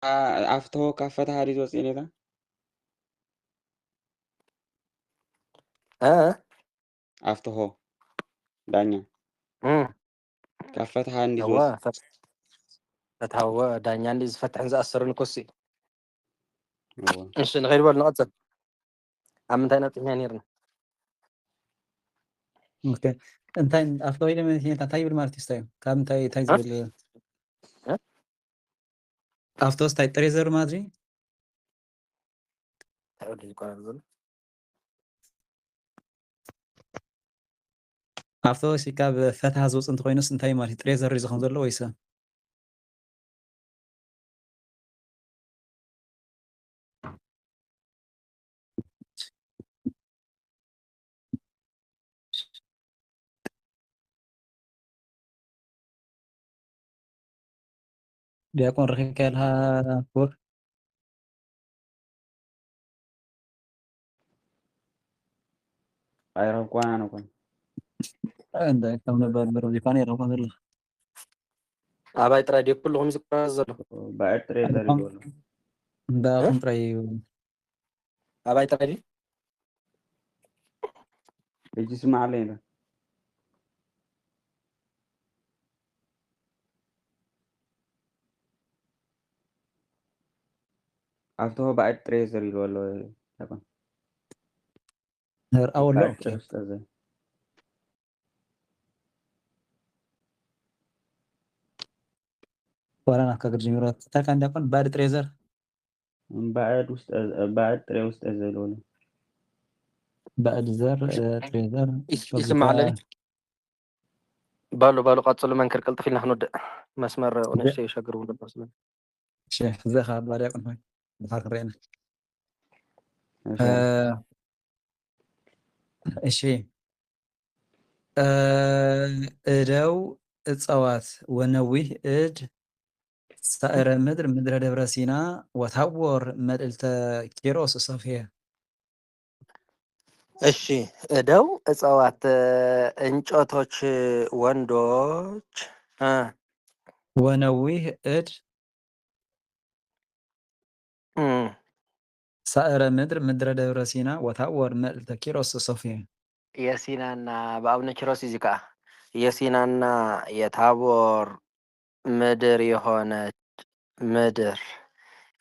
أفتحه كافة هاري زوز إنيتا أفتحه دانيا كافة هاري زوز هو فتحوا دانيا اللي فتح زأسر نكسي هو إيش غير ولا نقطة عم تاينا تنيرنا اوكي انت افضل الى من انت تايبر مارتيستايم كم تايز بال افضل تاي تريزر مادري افضل شي كاب فتح زوز انت خوينس انتاي مارتي تريزر ريزخون زلو ويسا ديكون رخي كالها فور أيرو كوانا كون عندك كم نبر برودي فاني رخون زلو أباي ترى دي كلهم يزكرزلو بعد تريزر يقولوا دا خم تراي أباي ترى دي يجي اسمع علينا أفتحه بعد تريزر يقولوا تمام هر اول لا بعد اوكي أستاذ ولا انا كاجر جيميرات تاك عندك بعد تريزر بعد بعد تري أستاذ يقولوا بعد زر تريزر يسمع علي بالو قاتلوا من كركلت فينا حنود مسمر ونشي شجروا بس شيخ زي خالد بعد يكون هاي بحرك رينا ماشي እሺ እደው እፀዋት ወነዊህ እድ ሳዕረ ምድር ምድረ ደብረ ሲና ወታወር መልዕልተ ኪሮስ ሶፍያ እሺ እደው እጽዋት እንጨቶች ወንዶች ወነዊህ እድ ሳዕረ ምድር ምድረ ደብረ ሲና ወታወር መልዕልተ ኪሮስ ሶፍያ የሲናና በአቡነ ኪሮስ እዚህ ጋ የሲናና የታቦር ምድር የሆነች ምድር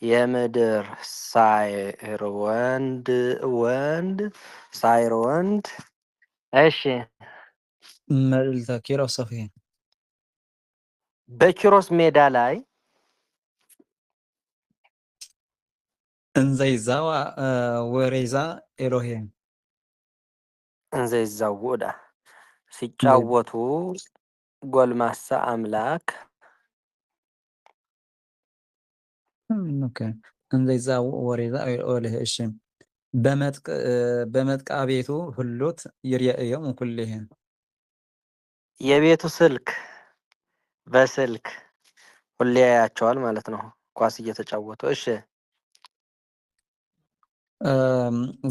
የምድር ሳይር ወንድ ሳይር ወንድ እሺ መልዕልተ ኪሮስ ሶፍያ በኪሮስ ሜዳ ላይ እንዘይዛዋ ወሬዛ ኤሎሄም እንዘይዛውዳ ሲጫወቱ ጎልማሳ አምላክ ኦኬ እንዘይዛው ወሬዛ ኤሎሄ እሺ በመጥቃ ቤቱ ሁሉት ይርየእዮም ኩልሄም የቤቱ ስልክ በስልክ ሁሌ ያያቸዋል ማለት ነው ኳስ እየተጫወቱ እሺ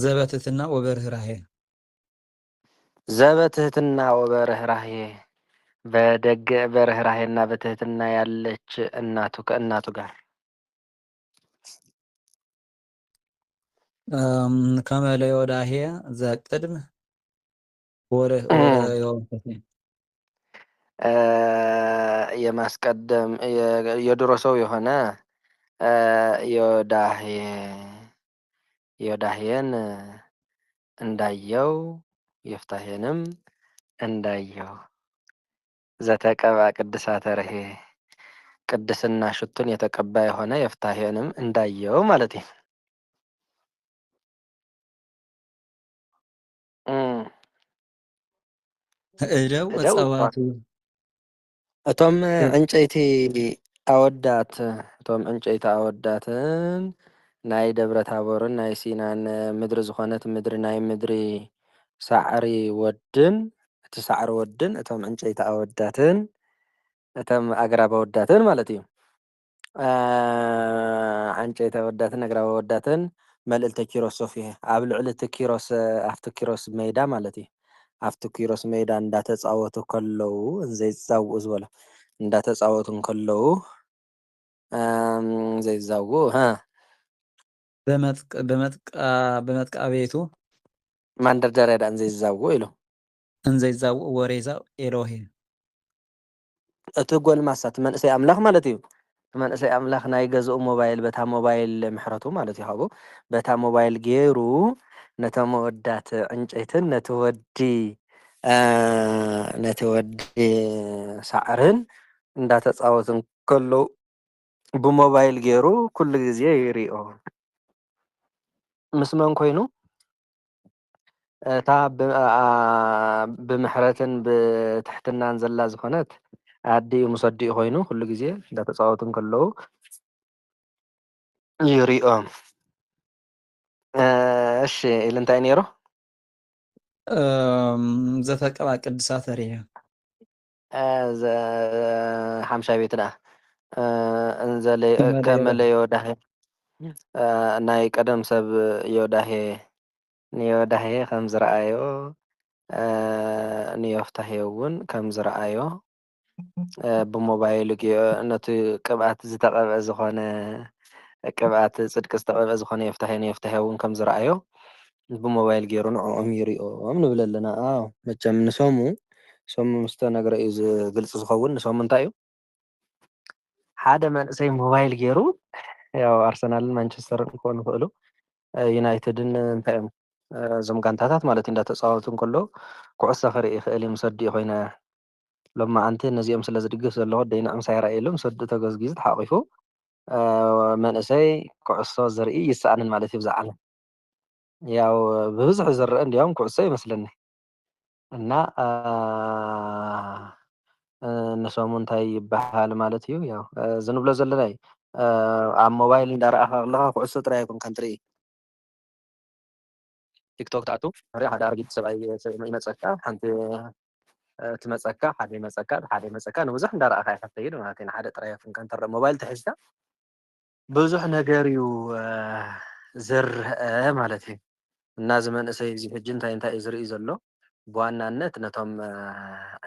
ዘበትትና ወበርህራሄ ዘበትህትና ወበርህራሄ በደግ በርህራሄና በትህትና ያለች እናቱ ከእናቱ ጋር ከመለ ወዳሄ ዘቅድም ወረ የወንፈቴ የማስቀደም የድሮ ሰው የሆነ ዮዳሄን እንዳየው የፍታሄንም እንዳየው ዘተቀባ ቅድሳተ ርሄ ቅድስና ሽቱን የተቀባ የሆነ የፍታሄንም እንዳየው ማለት ነው። እደው እፀዋቱ እቶም ዕንጨይቲ አወዳት እቶም ዕንጨይቲ አወዳትን ናይ ደብረ ታቦርን ናይ ሲናን ምድሪ ዝኾነት ምድሪ ናይ ምድሪ ሳዕሪ ወድን እቲ ሳዕሪ ወድን እቶም ዕንጨይቲ አወዳትን እቶም ኣግራብ አወዳትን ማለት እዩ ዕንጨይቲ አወዳትን ኣግራብ አወዳትን መልዕልተ ኪሮስ ሶፍያ ኣብ ልዕሊ እቲ ኪሮስ ኣብቲ ኪሮስ ሜዳ ማለት እዩ ኣብቲ ኪሮስ ሜዳ እንዳተፃወቱ ከለዉ ዘይፃውኡ ዝበሎ እንዳተፃወቱ ከለዉ ዘይዛው ها بمتق أبيتو ማን ደርደር ዳ ዘይዛው ኢሉ እንዘይዛው ወሬዛ ኤሎሄ እቲ ጎልማሳ መንእሰይ ኣምላኽ ማለት እዩ መንእሰይ ኣምላኽ ናይ ገዝኡ ሞባይል በታ ሞባይል ምሕረቱ ማለት ይሃቡ በታ ሞባይል ገይሩ ነቶም ወዳት ዕንጨይትን ነቲ ወዲ ሳዕርን እንዳተፃወትን ከለው ብሞባይል ገይሩ ኩሉ ግዜ ይሪኦ ምስ መን ኮይኑ እታ ብምሕረትን ብትሕትናን ዘላ ዝኾነት ኣዲኡ ምስ ኣዲኡ ኮይኑ ኩሉ ግዜ እንዳተፃወቱ ከለው ይሪኦም እሺ ኢሉ እንታይ ነይሩ ዘተቀባ ቅድሳት ርየ ሓምሻይ ቤት ዳ ከመለዮ ዳሄ ናይ ቀደም ሰብ ዮዳሄ ንዮዳሄ ከም ዝረኣዮ ንዮፍታሄ እውን ከም ዝረኣዮ ብሞባይሉ ነቲ ቅብኣት ዝተቐብአ ዝኾነ ቅብኣት ጽድቂ ዝተቐብአ ዝኾነ የፍታሄ እውን ከም ዝረኣዮ ብሞባይል ገይሩ ንዕኦም ይሪኦም ንብል ኣለና ኣዎ መቸም ንሶሙ ሶሙ ምስተ ነገረ እዩ ዝግልፂ ዝኸውን ንሶሙ እንታይ እዩ ሓደ መንእሰይ ሞባይል ገይሩ ያው ኣርሰናልን ማንቸስተርን ክኾኑ ይኽእሉ ዩናይትድን እንታይ እዮም እዞም ጋንታታት ማለት እዩ እንዳተፃወቱ ከሎ ኩዕሶ ክርኢ ይኽእል እዩ ምስ ኣዲኡ ኮይና ሎማዓንቲ ነዚኦም ስለ ዝድግፍ ዘለኹ ደይንኦም ሳይረኣየሎም ምስ ኣዲኡ ተገዝጊዙ ተሓቂፉ መንእሰይ ኩዕሶ ዝርኢ ይሰኣንን ማለት እዩ ብዛ ዓለም ያው ብብዝሒ ዝርአ እንዲያውም ኩዕሶ ይመስለኒ እና ንሶሙ እንታይ ይበሃል ማለት እዩ ያው ዝንብሎ ዘለና እዩ ኣብ ሞባይል እንዳረኣኻ ከለኻ ኩዕሶ ጥራይ ኣይኮንካን ትርኢ ቲክቶክ ተኣቱ ሓደ ኣረጊት ሰብኣይ ይመፀካ ሓንቲ ትመፀካ ሓደ ይመፀካ ንብዙሕ እንዳረኣኻ ኢኻ ትኸይድ ማለት እዩ ሓደ ጥራይ ኣይኮንካን ትረአ ሞባይል ተሒዝካ ብዙሕ ነገር እዩ ዝርአ ማለት እዩ እና እዚ መንእሰይ እዚ ሕጂ እንታይ እዩ ዝርኢ ዘሎ ብዋናነት ነቶም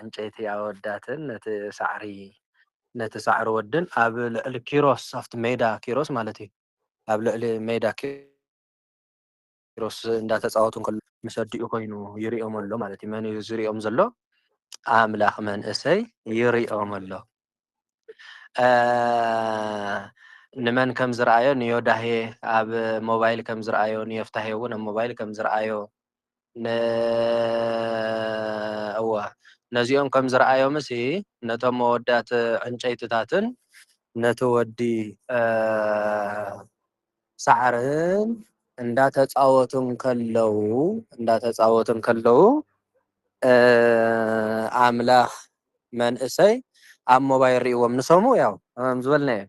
ዕንጨይቲ ኣወዳትን ነቲ ሳዕሪ ወድን ኣብ ልዕሊ ኪሮስ ኣብቲ ሜዳ ኪሮስ ማለት እዩ ኣብ ልዕሊ ሜዳ ኪሮስ እንዳተፃወቱ ከሎ ምስ ኣዲኡ ኮይኑ ይሪኦም ኣሎ ማለት እዩ መን እዩ ዝሪኦም ዘሎ ኣምላኽ መንእሰይ ይሪኦም ኣሎ ንመን ከም ዝረኣዮ ንዮዳሄ ኣብ ሞባይል ከም ዝረኣዮ ንዮፍታሄ እውን ኣብ ሞባይል ከም ዝረኣዮ እዋ ነዚኦም ከም ዝረኣዮ ምስ ነቶም መወዳት ዕንጨይትታትን ነቲ ወዲ ሳዕርን እንዳተፃወቱ ከለው ኣምላኽ መንእሰይ ኣብ ሞባይል ሪእዎም ንሶሙ ያው ዝበልናዮ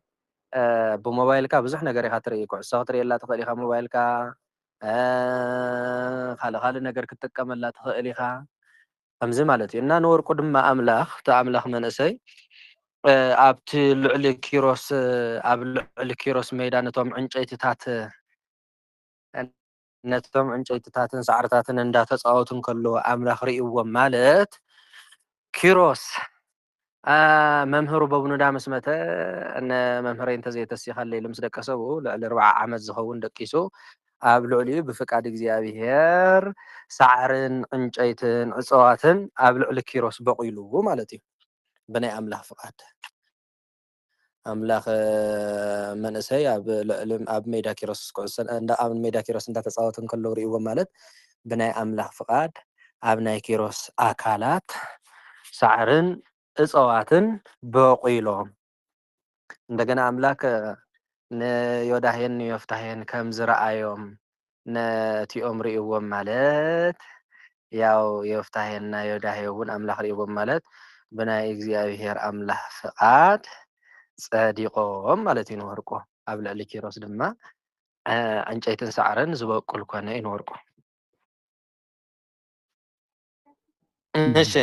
ብሞባይልካ ብዙሕ ነገር ኢኻ ትርኢ ኩዕሶ ክትሪእየላ ትኽእል ኢኻ ሞባይልካ ካልእ ነገር ክትጥቀመላ ትኽእል ኢኻ ከምዚ ማለት እዩ እና ንወርቁ ድማ ኣምላኽ እቲ ኣምላኽ መንእሰይ ኣብቲ ልዕሊ ኪሮስ ሜዳ ነቶም ዕንጨይትታትን ሳዕርታትን እንዳተፃወቱ ከለዉ ኣምላኽ ሪእዎም ማለት ኪሮስ መምህሩ በብኑዳ ምስ መተ መምህረይ እንተዘይተሲኻለይ ምስ ደቀ ሰብኡ ልዕሊ 40 ዓመት ዝኸውን ደቂሱ ኣብ ልዕሊኡ ብፍቃድ እግዚኣብሄር ሳዕርን ዕንጨይትን እፅዋትን ኣብ ልዕሊ ኪሮስ በቂሉ ማለት እዩ ብናይ ኣምላኽ ፍቃድ ኣምላኽ መንእሰይ ኣብ ሜዳ ኪሮስ ኣብ ሜዳ ኪሮስ እንዳተፃወቱ ከለዉ ሪእዎም ማለት ብናይ ኣምላኽ ፍቃድ ኣብ ናይ ኪሮስ ኣካላት ሳዕርን እፅዋትን በቂሎም እንደገና ኣምላክ ንዮዳሄን ንዮፍታሄን ከም ዝረኣዮም ነቲኦም ሪእዎም ማለት ያው ዮፍታሄና ዮዳሄ እውን ኣምላኽ ሪእዎም ማለት ብናይ እግዚኣብሄር ኣምላኽ ፍቃድ ፀዲቆም ማለት እዩ ንወርቁ ኣብ ልዕሊ ኪሮስ ድማ ዕንጨይትን ሳዕርን ዝበቁል ኮነ እዩ ንወርቁ እሺ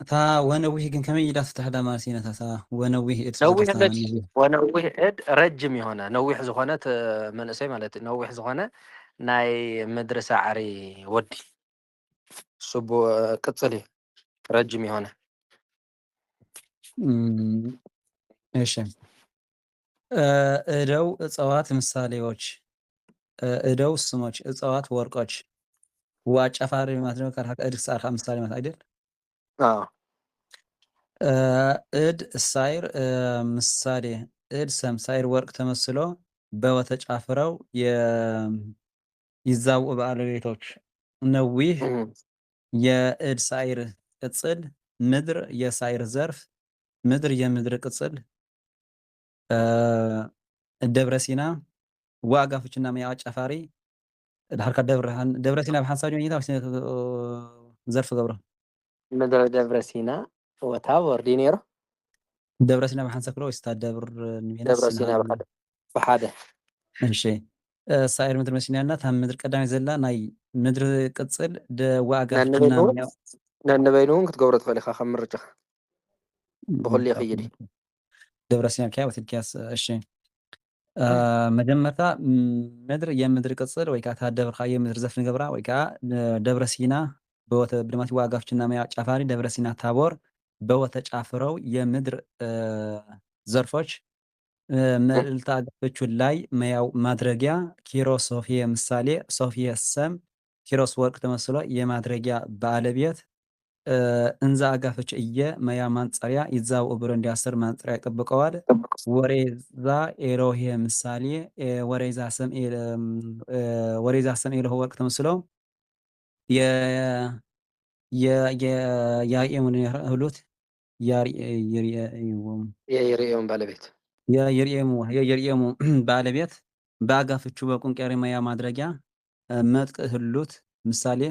እታ ወነዊህ ግን ከመይ ኢዳ ትተሕዳ ማለት እዩ ነታ ወነዊህ ወነዊህ እድ ረጅም የሆነ ነዊሕ ዝኾነት መንእሰይ ማለት እዩ ነዊሕ ዝኾነ ናይ ምድሪ ሳዕሪ ወዲ ቅፅል እዩ ረጅም የሆነ እሺ እደው እጽዋት ምሳሌዎች እደው ስሞች እጽዋት ወርቆች ወአጫፋሪ ማለት ደግሞ ካልካ እድ ክሳርካ ምሳሌ ማለት አይደል? አዎ እድ ሳይር ምሳሌ እድ ሰም ሳይር ወርቅ ተመስሎ በወተጫፍረው ይዛቡ ባለቤቶች ነዊህ የእድ ሳይር ቅጽል ምድር የሳይር ዘርፍ ምድር የምድር ቅጽል ደብረ ሲና ወአጋፍችና መያ አጫፋሪ ድሓርካ ደብረ ሲና ብሓንሳብ ዲመኝታ ወይስ ዘርፍ ገብሮ ምድረ ደብረ ሲና ወታቦር ዲ ነይሩ ደብረ ሲና ብሓንሳብ ክሎ ወይስ እታ ደብር ንሜናስ ደብረ ሲና ብሓደ እሺ ሳይር ምድሪ መሲናና እታ ምድሪ ቀዳማይ ዘላ ናይ ምድሪ ቅጽል ወአጋፍችና መያ ነንበይኑ እውን ክትገብሮ ትኽእል ኢኻ ከም ምርጫኻ ብኩሉ ይኽይድ እዩ ደብረ ሲና ልክያ ወትልክያስ እሺ መጀመርታ ምድር የምድር ቅጽል ወይ ከዓ እታ ደብርካዮ ምድሪ ዘርፍ ንገብራ ወይ ከዓ ደብረ ሲና ብድማቲ ወአጋፍችና መያ ጫፋሪ ደብረ ሲና ታቦር በወተጫፍረው የምድር ዘርፎች መልዕልተ አጋፍቹ ላይ መያው ማድረጊያ ኪሮስ ሶፊየ ምሳሌ ሶፊየ ሰም ኪሮስ ወርቅ ተመስሎ የማድረጊያ ባለቤት እንዛ አጋፍች እየ መያ ማንጸሪያ ይዛው ብሮ እንዲያስር ማንጸሪያ ይጠብቀዋል። ወሬዛ ኤሎሄ ምሳሌ ወሬዛ ሰም ኤሎሄ ወርቅ ተመስሎ የያኤሙን ህሉት የይርኤም ባለቤት የየርኤሙ ባለቤት በአጋፍቹ በቁንቄሪ መያ ማድረጊያ መጥቅ ህሉት ምሳሌ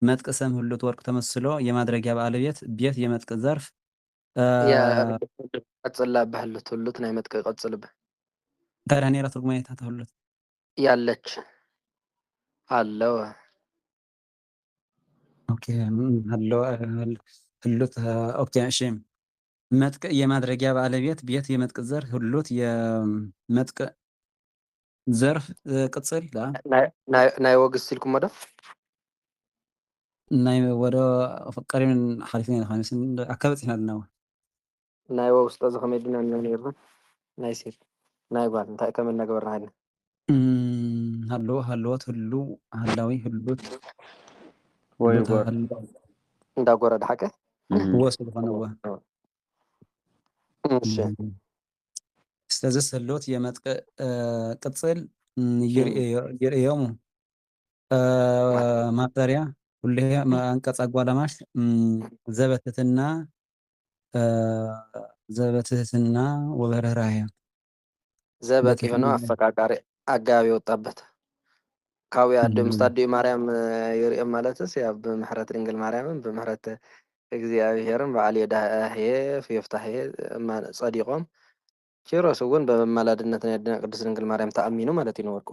መጥቅ ሰም ህሉት ወርቅ ተመስሎ የማድረጊያ ባለቤት ቤት የመጥቅ ዘርፍ ቀጽላ ባህሉት ህሉት ናይ መጥቅ ይቀጽልብህ ታዲያ ኔራ ትርጉማ የታ ተህሉት ያለች አለወ ኦኬ አለው ህሉት ኦኬ እሺ መጥቅ የማድረጊያ ባለቤት ቤት የመጥቅ ዘርፍ ህሉት የመጥቅ ዘርፍ ቅጽል ናይ ወግስ ሲልኩም ዶ ናይ ወደ ቀሪምን ሓሊፍና ኢልና ኣካባቢ ፅሕና ኣለና ናይ ውስጠ ዝኸመይ ድና ነይርና ናይ ሲል ናይ ጓል እንታይ ከም እናገበርና ሃልና ሃለዎ ሃለወት ህሉ ሃላዊ ህሉት ወይ ጎር እንዳጎረ ድሓቀ ወስ ዝኾነዎ እሺ ስለዚ ህሉት የመጥቅ ቅጽል ይርኤዮሙ ማጠሪያ ሁሌ አንቀጽ አጓላማሽ ዘበትህትና ወበርህራሄ ዘበጥ የሆነው አፈቃቃሪ አጋቢ ወጣበት ካውያ አድም ስታዲዮ ማርያም ይርኤም ማለትስ ያ በምህረት ድንግል ማርያምን በምህረት እግዚአብሔርን በዓል የዳሄ ፍየፍታሄ ጸዲቆም ኪሮስ እውን በመማላድነት ያድና ቅድስት ድንግል ማርያም ተአሚኑ ማለት ይኖርቁ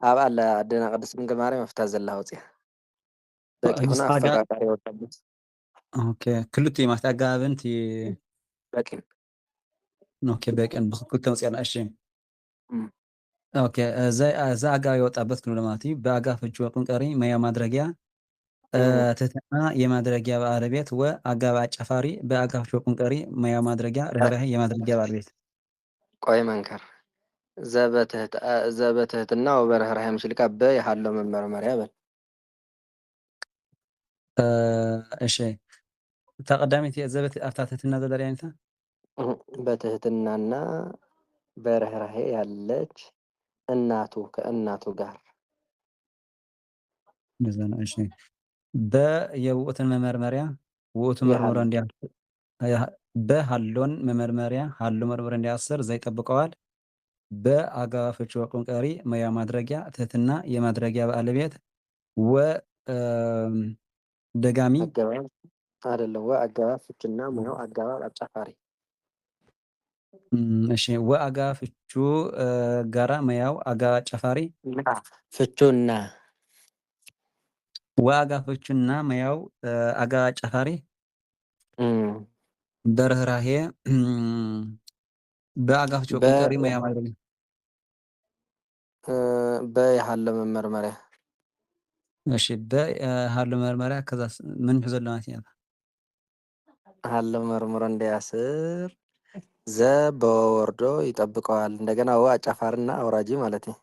አብ አለ አድና ቅድስት ድንግል ማርያም ፍታ ዘላ ወጽያ በቂ ሆነ አፈቃቃሪ ወጣበት ኦኬ ክልቱ ማለት አጋብንቲ በቂን ኦኬ በቂን በክልቱ ወጽያና እሺ ኦኬ እዛ አጋቢ የወጣበት ክሉ ማለት በአጋፍቹ ወቁንቀሪ መያ ማድረጊያ ትህትና የማድረጊያ ባለቤት ወአጋባ አጫፋሪ በአጋፍቹ ወቁንቀሪ መያ ማድረጊያ ርህራሄ የማድረጊያ ባለቤት ቆይ መንከር ዘበትህትና ወበርህራሄ ምሽልካ በያለው መመርመሪያ በል እሺ ተቀዳሚት ዘበት አፍታ ትህትና ዘዳሪ አይነታ በትህትናና በርህራሄ ያለች እናቱ ከእናቱ ጋር እንደዛ እሺ በየውእትን መመርመሪያ ውእቱ መርምሮ እንዲያ በሃሎን መመርመሪያ ሃሎ መርምሮ እንዲያስር ዘይጠብቀዋል በአጋፋፍቹ ወቁንቀሪ መያ ማድረጊያ ትህትና የማድረጊያ ባለቤት ደጋሚ አገባብ አይደለም አጋፋፍቹና ሙያው አጋባብ አጫፋሪ እሺ ወአጋፍቹ ጋራ መያው አጋባ አጫፋሪ ፍቹና ወአጋፍቹና መያው አጋባ አጫፋሪ በርህራሄ በአጋፍቹ ወቁንቀሪ መያ ማድረጊያ በያሃለ መመርመሪያ እሺ በሃሎ መመርመሪያ ከዛ ምን ይዘል ማለት ነው ሀለ መርምሮ እንዲያስር ዘ በወርዶ ይጠብቀዋል። እንደገና ወ አጫፋርና አውራጂ ማለት ነው።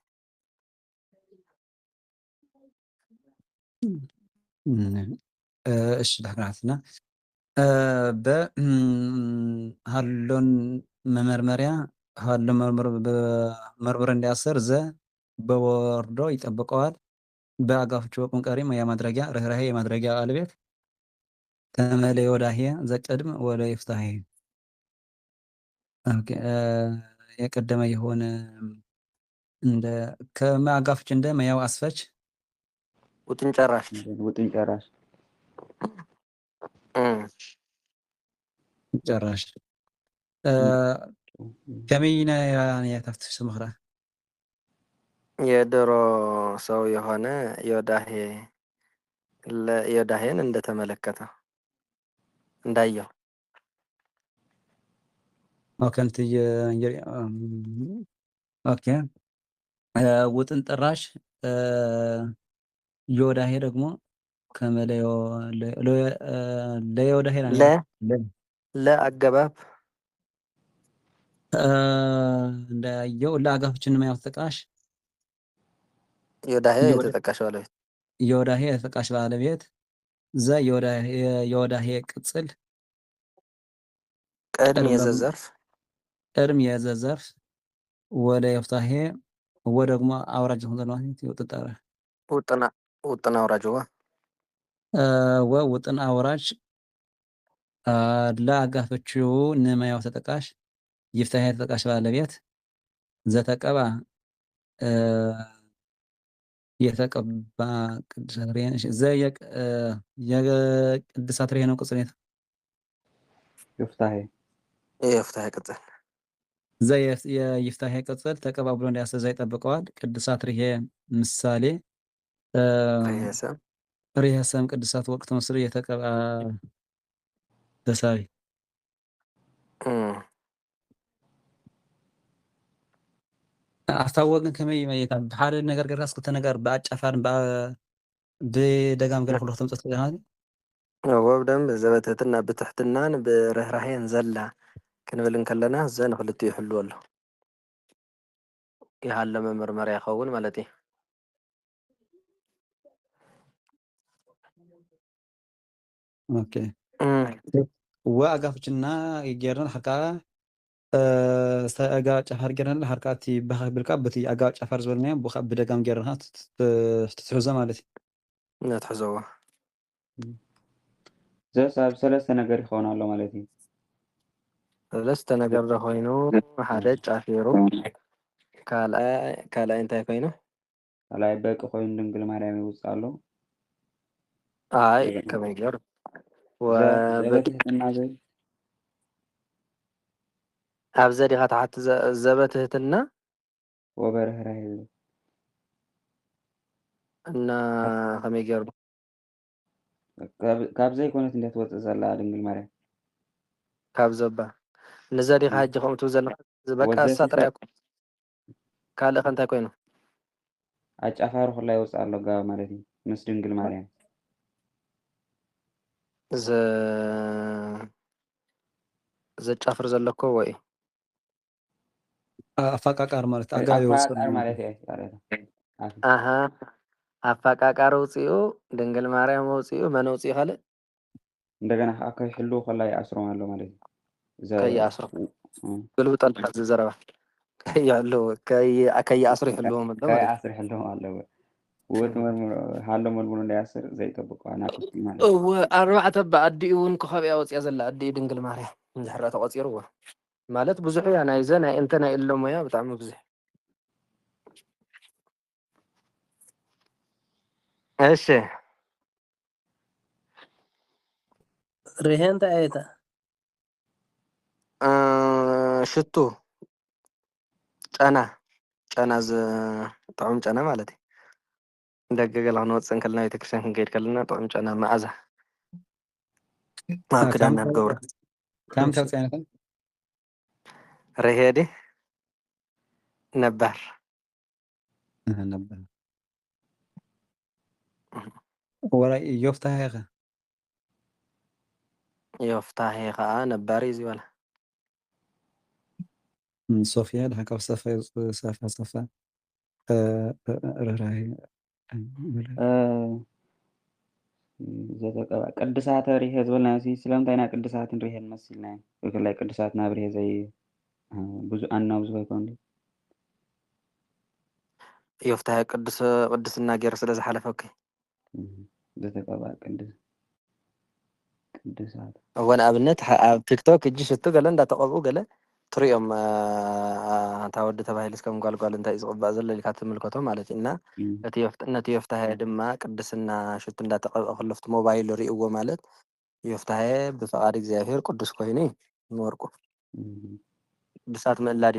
እሺ ዳክራትና በሃሎን መመርመሪያ ሃሎ መርምሮ እንዲያስር ዘ በወርዶ ይጠብቀዋል። በአጋፍቹ ቁንቀሪ የማድረጊያ ርህራሄ የማድረጊያ ቃልቤት ተመለ ወዳሄ ዘቀድም ወደ ይፍታሄ ኦኬ የቀደመ የሆነ እንደ ከማጋፍች እንደ መያው አስፈች ውጥን ጨራሽ ውጥን ጨራሽ ጨራሽ ከመይና ያታፍት ስምኽራ የድሮ ሰው የሆነ ዮዳሄን እንደተመለከተ እንዳየው ከንቲ ኦኬ ውጥን ጥራሽ ዮዳሄ ደግሞ ከመለዮ ለዮዳሄ ለአገባብ እንዳየው ለአጋፍችን ማያው ተጠቃሽ ዮዳሄ የተጠቃሽ ባለቤት ዮዳሄ የተጠቃሽ ባለቤት ዘ ዮዳሄ ቅጽል ቀድም የዘዘርፍ ቀድም የዘዘርፍ ወደ ይፍታሄ ወደግሞ አውራጅ ሆነለት ይወጣጣራ ውጥና አውራጅ ውጥን አውራጅ ለአጋፈችው ንማያው ተጠቃሽ ይፍታሄ ተጠቃሽ ባለቤት ዘተቀባ የተቀባ ቅዱሳት ሬን ዘየቅ የቅዱሳት ሬን ቅጽኔት የይፍታሄ ቅጽል የይፍታሄ ቅጽል ተቀባብሎ እንዲያሰዛ ይጠብቀዋል። ቅዱሳት ርሄ ምሳሌ ርሄሰም ቅዱሳት ወቅት መስል የተቀባ ተሳቢ አስታወቅን ከመይ ማየታ በሓደ ነገር ገራስ ክልተ ነገር በአጫፋርን ብደጋም ገለ ኩሉ ተምጽት ገናት ወብደም ዘበትህትና ብትሕትናን ብርህራሄን ዘላ ክንብል ከለና ዘ ንክልቲኡ ይሕልው ኣሎ ይሃለመ መርመሪያ ይኸውን ማለት እዩ። ኦኬ ወአጋፍችና ይገርና ሓርካ ኣጋ ጫፋር ገርና ሓርካቲ ብልካ በቲ ኣጋ ጫፋር ዝበልናዮ ብደጋም ገርና ትትሕዞ ማለት እዩ ነትሕዘዎ ዘሳብ ሰለስተ ነገር ይኸውን ኣሎ ማለት እዩ። ሰለስተ ነገር ኮይኑ ሓደ ጫፊሩ ካልኣይ እንታይ ኮይኑ ካልኣይ በቂ ኮይኑ ድንግል ማርያም ይውፅእ ኣሎ። አይ ከመይ ገይሩ ዘበትህትና ዘይ ኣብ ዘዲኻ ታሕቲ ዘበትህትና ወበርህራሄ እና ከመይ ገይሩ ካብ ዘይኮነት እንዴት ወፅእ ዘላ ድንግል ማርያም ካብ ዘባ ንዘዲኻ ሕጂ ከምኡ ትብል ዘለካ በቃ እሳ ጥራይ ካልእ ከ እንታይ ኮይኑ ኣጫፋሩ ኩላ ይወፅእ ኣሎ ጋብ ማለት እዩ ምስ ድንግል ማርያም ዘጫፍር ዘለኮ ወይ ኣፋቃቃር ማለት ኣጋቢ ኣፋቃቃር ማለት እዩ። ኣሃ ኣፋቃቃር ውፅኡ ድንግል ማርያም ውፅኡ መን ውፅኡ ካልእ እንደገና ከዓ ከይሕልው ከላ ይኣስሮም ኣሎ ማለት እዩ። ከይኣስሮ ግልብጠልካ ዝዘረባ ከይኣስሮ ይሕልዎም ኣሎ ማለት ከይኣስር ይሕልዎም ኣሎ ውድ ሃሎ መርምሮ እንዳያስር ዘይጠብቀዋ ናፍቲ ማለት እወ ኣርባዕተ ብኣዲኡ እውን ከኸቢያ ወፅያ ዘላ ኣዲኡ ድንግል ማርያም እንድሕር ተቆፂርዎ ማለት ብዙሕ እያ ናይ ዘ ናይ እንተ ናይ ኢሎ ሞያ ብጣዕሚ ብዙሕ እሺ ርሄ እንታይ ኣየታ ሽቱ ጨና ጥዑም ጨና ማለት እዩ ደገ ገላ ክንወፅን ከለና ቤተክርስትያን ክንከይድ ከለና ጥዑም ጨና መዓዛ ኣብ ክዳንና ንገብሮ ካም ተውፅያነትን ርሄ ዲ ነባር ነበር ወላይ ዮፍታሄ ኸ ዮፍታሔ ከዓ ነባሪ እዩ ዝበላ ሶፊያ ድሓን ካብ ሰፋ ሰፋ ርህራሄ ዘተቀባ ቅድሳት ሪሄ ዝብልና ስለምንታይ ናይ ቅድሳት ንሪሄ ንመስልና ብፍላይ ቅድሳት ናብ ሪሄ ዘይ ብዙ ኣናብ ዝኮይኮኑ ዮፍታሔ ቅድስና ገይሩ ስለ ዝሓለፈኪ ዘተቀባ ቅድሳት እወ ንኣብነት ኣብ ቲክቶክ እጂ ሽቱ ገለ እንዳተቐብኡ ገለ ትሪኦም እታ ወዲ ተባሂልስ ከም ጓልጓል እንታይ እዩ ዝቕባእ ዘሎ ኢልካ ትምልከቶ ማለት እዩ እና ነቲ ዮፍታሔ ድማ ቅድስና ሽቱ እንዳተቐብአ ከሎ ኣብቲ ሞባይል ሪእዎ ማለት ዮፍታሔ ብፍቓድ እግዚኣብሔር ቅዱስ ኮይኑ እዩ ንወርቁ ቅዱሳት ምእላድ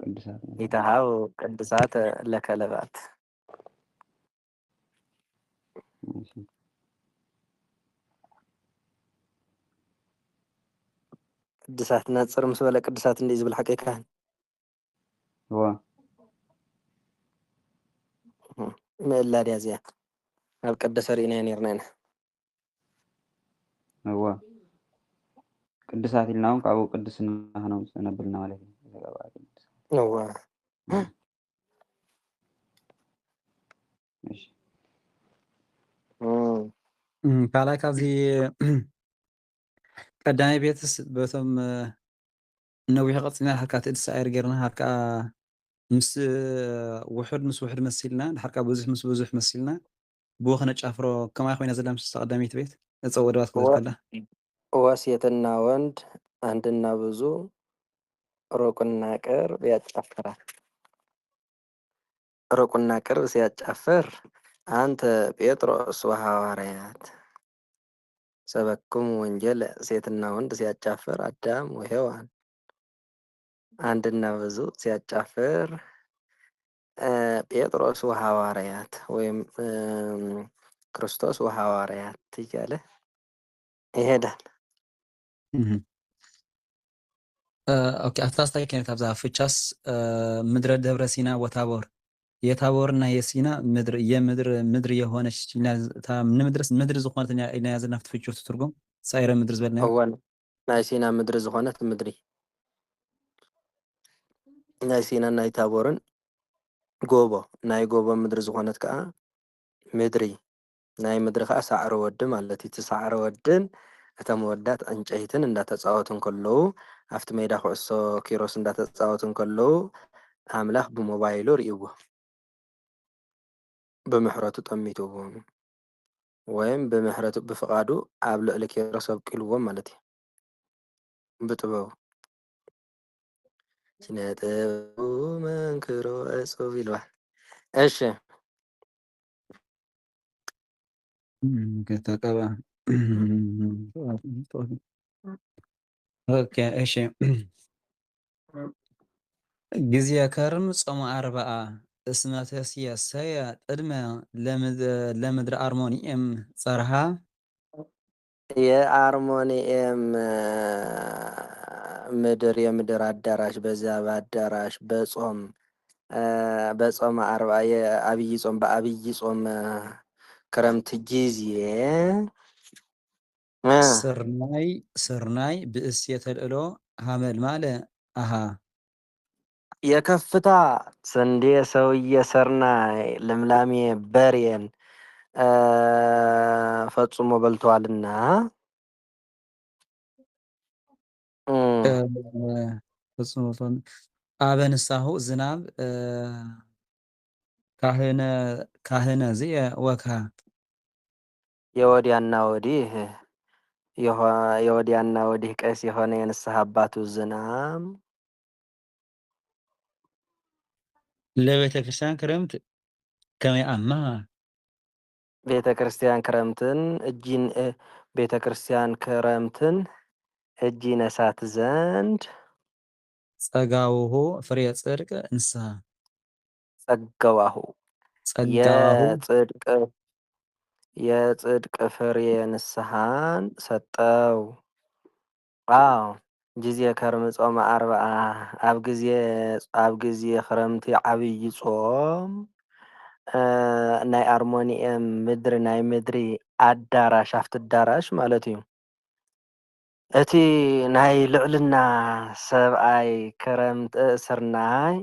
ቅድሳት ኢተሃብ ቅዱሳት ለከለባት ቅድሳት ነፅር ምስ በለ ቅድሳት እንዲ ዝብል ሓቂ ካህን ምእላድ እያ እዚኣ ኣብ ቀደሰ ርኢና ነርና ኢና እዋ ቅድሳት ኢልና እውን ካብኡ ቅድስና ክነምፅእ ነብልና ማለት እዩ እዋ ካልኣይ ካብዚ ቀዳማይ ቤትስ በቶም ነዊሕ ቅፅና ሓርካ ትእድሳኤር ጌርና ሓርካ ምስ ውሕድ መሲልና ድሓርካ ብዙሕ ምስ ብዙሕ መሲልና ብኡ ክነጫፍሮ ከማይ ኮይና ዘላ ምስ ቀዳሚት ቤት እፀ ወደባት ክበል ከላ ወስየትና ወንድ አንድና ብዙ ሩቅና ቅርብ ያጫፍራል ሩቅና ቅርብ ሲያጫፍር አንተ ጴጥሮስ ወሐዋርያት ሰበኩም ወንጌል ሴትና ወንድ ሲያጫፍር አዳም ወሔዋን አንድና ብዙ ሲያጫፍር ጴጥሮስ ወሐዋርያት ወይም ክርስቶስ ወሐዋርያት እያለ ይሄዳል። ኦኬ አታስታይ ከነት ኣብዛ ፍቻስ ምድረ ደብረ ሲና ወታቦር የታቦርና የሲና ምድር የሆነች ምድር ዝኾነት ኢና ያዘና ፍትፍቹ ትርጉም ሳይረ ምድር ዝበልና እወን ናይ ሲና ምድሪ ዝኾነት ምድሪ ናይ ሲና ናይ ታቦርን ጎቦ ናይ ጎቦ ምድሪ ዝኾነት ከዓ ምድሪ ናይ ምድሪ ከዓ ሳዕሪ ወዲ ማለት እቲ ሳዕሪ ወድን እቶም ወዳት ዕንጨይትን እንዳተፃወቱ ከለዉ ኣብቲ ሜዳ ኩዕሶ ኪሮስ እንዳተፃወቱ ከለዉ ኣምላኽ ብሞባይሉ ርእይዎ ብምሕረቱ ጠሚትዎ ወይም ብምሕረቱ ብፍቃዱ ኣብ ልዕሊ ኪሮስ ኣብቂልዎም ማለት እዩ ብጥበቡ ስነጥበቡ መንክሮ እፁብ ይልዋል። እሺ ከተቀባ ኦኬ እሺ ጊዜ ከርም ጾሙ ኣርባዓ እስመ ተስየሰየ ቅድመ ለምድረ አርሞኒኤም ጸርሃ የአርሞኒኤም ምድር የምድር አዳራሽ በዚያ በአዳራሽ በጾም አርባ የአብይ ጾም በአብይ ጾም ክረምት ጊዜ ስርናይ ብእሴተ ልዕሎ ሀመል ማለ አሃ የከፍታ ስንዴ ሰውዬ ሰርናይ ልምላሜ በሬን ፈጽሞ በልተዋልና አበ ንሳሁ ዝናብ ካህነ ዝየ ወካ የወዲያና ወዲህ ቀስ የሆነ የንስሐ አባቱ ዝናብ ለቤተ ክርስቲያን ክረምት ከመይ አማ ቤተ ክርስቲያን ክረምትን እጅ ነሳት ዘንድ ጸጋውሁ ፍሬ ጽድቅ ንስሐ ጸጋዋሁ የጽድቅ ፍሬ ንስሐን ሰጠው። አዎ ጊዜ ከርም ጾመ አርባዓ ኣብ ጊዜ ክረምቲ ዓብይ ጾም ናይ አርሞኒኤም ምድሪ ናይ ምድሪ ኣዳራሽ ኣብቲ ኣዳራሽ ማለት እዩ እቲ ናይ ልዕልና ሰብኣይ ክረምቲ ስርናይ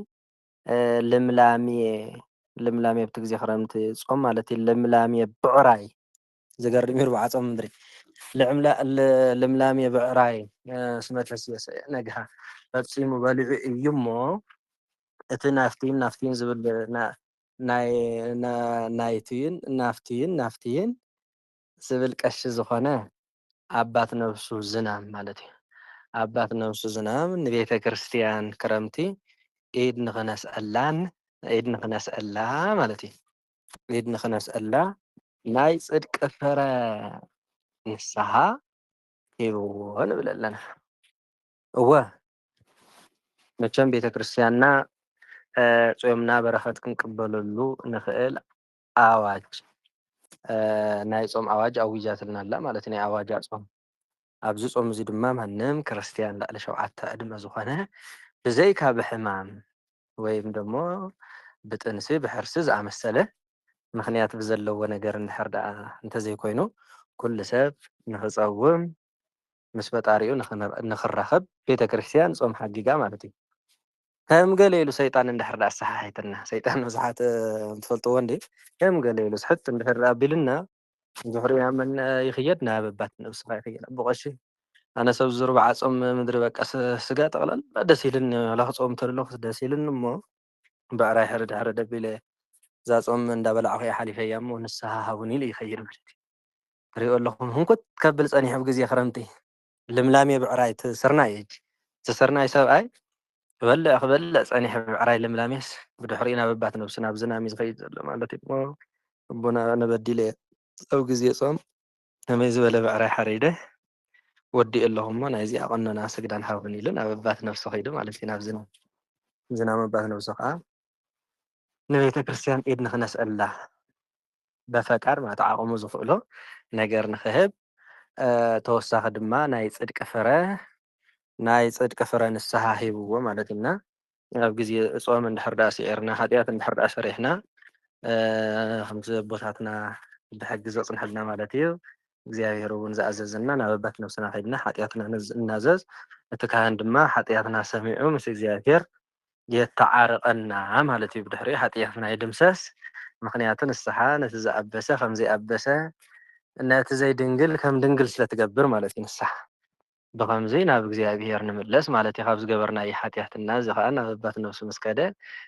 ልምላሜ ብቲ ግዜ ክረምቲ ጾም ማለት እዩ ልምላሜ ብዕራይ ዝገርም እዩ ርባዓ ጾም ምድሪ ልምላሜ ብዕራይ ስመተስ ነግሃ ፈጺሙ በሊዑ እዩ እሞ እቲ ናፍቲን ዝብል ናፍቲን ዝብል ቀሺ ዝኾነ ኣባት ነብሱ ዝናብ ማለት እዩ ኣባት ነብሱ ዝናብ ንቤተ ክርስቲያን ክረምቲ ኢድ ንኽነስአላ ማለት እዩ ኢድ ንኽነስአላ ናይ ጽድቂ ፍረ ንስሓ ሂብዎ ንብል ኣለና እወ መቸም ቤተ ክርስቲያንና ጾምና በረኸት ክንቅበለሉ ንኽእል ኣዋጅ ናይ ጾም ኣዋጅ ኣዊጃትልና ኣላ ማለት ናይ ኣዋጅ ጾም ኣብዚ ጾም እዚ ድማ ማንም ክርስቲያን ላዕሊ 7 ዕድመ ዝኾነ ብዘይካ ብሕማም ወይም ደሞ ብጥንሲ ብሕርሲ ዝኣመሰለ ምክንያት ብዘለዎ ነገር እንድሕር ደኣ እንተዘይኮይኑ ኩሉ ሰብ ንኽጸውም ምስ ፈጣሪኡ ንኽራኸብ ቤተ ክርስቲያን ጾም ሓጊጋ ማለት እዩ ከም ገለ ኢሉ ሰይጣን እንድሕር ደኣ ኣሰሓሒትና ሰይጣን መብዛሕት እንትፈልጥዎ እንዴ ከም ገለ ኢሉ ስሕት እንድሕር ደኣ ኣቢልና ዙሕርያ መን ይኽየድ ናበባት ነብስኻ ይኽየድ ብቐሺ ኣነ ሰብ ዝርባዓ ጾም ምድሪ በቃ ስጋ ጠቕላላ ደስ ኢልኒ ለኽጾም ተለኹ ደስ ኢልኒ እሞ ብዕራይ ሕርድ ኣቢለ እዛ ጾም እንዳበላዕኹ እየ ሓሊፈያ እሞ ንስሓ ሃቡኒ ኢሉ ይኸይድ ማለት እዩ ትሪኦ ኣለኹም ህንኩት ከብል ጸኒሑ ብግዜ ክረምቲ ልምላሜ ብዕራይ ትስርናይ እጅ ትስርናይ ሰብኣይ ክበልዕ ጸኒሕ ብዕራይ ልምላሜስ ብድሕሪኡ ናበባት ነብሱ ናብ ዝናብ ዝኸይድ ዘሎ ማለት እዩ እቦና ነበዲለ ኣብ ግዜ ጾም ከመይ ዝበለ ብዕራይ ሓሪደ ወዲእ ኣለኹ እሞ ናይዚ ኣቐኖና ስግዳን ሃቡኒ ኢሉ ናበባት ነብሱ ኸይዱ ማለት እዩ ናብ ዝናብ ኣባት ነብሱ ከዓ ንቤተ ክርስቲያን ኢድ ንኽነስአላ በፈቃድ ማለት ዓቕሙ ዝኽእሎ ነገር ንኽህብ ተወሳኺ ድማ ናይ ጽድቂ ፍረ ንስሓ ሂብዎ ማለት ኢና ኣብ ግዜ ጾም እንድሕር ደኣ ሲዒርና ሓጢኣት እንድሕር ደኣ ሰሪሕና ከምቲ ቦታትና ብሕጊ ዘጽንሐልና ማለት እዩ እግዚኣብሔር እውን ዝኣዘዘና ናብ ኣባት ነብስና ኸይድና ሓጢኣትና እናዘዝ እቲ ካህን ድማ ሓጢኣትና ሰሚዑ ምስ እግዚኣብሔር የተዓርቐና ማለት እዩ ብድሕሪኡ ሓጢኣትና ይድምሰስ ምክንያቱ ንስሓ ነቲ ዝኣበሰ ከም ዘይኣበሰ ነቲ ዘይድንግል ከም ድንግል ስለ ትገብር ማለት እዩ ንስሓ ብኸምዚ ናብ እግዚኣብሔር ንምለስ ማለት እዩ ካብ ዝገበርናዮ ሓጢኣትና እዚ ከዓ ናብ ኣባት ነብሱ ምስ ከደ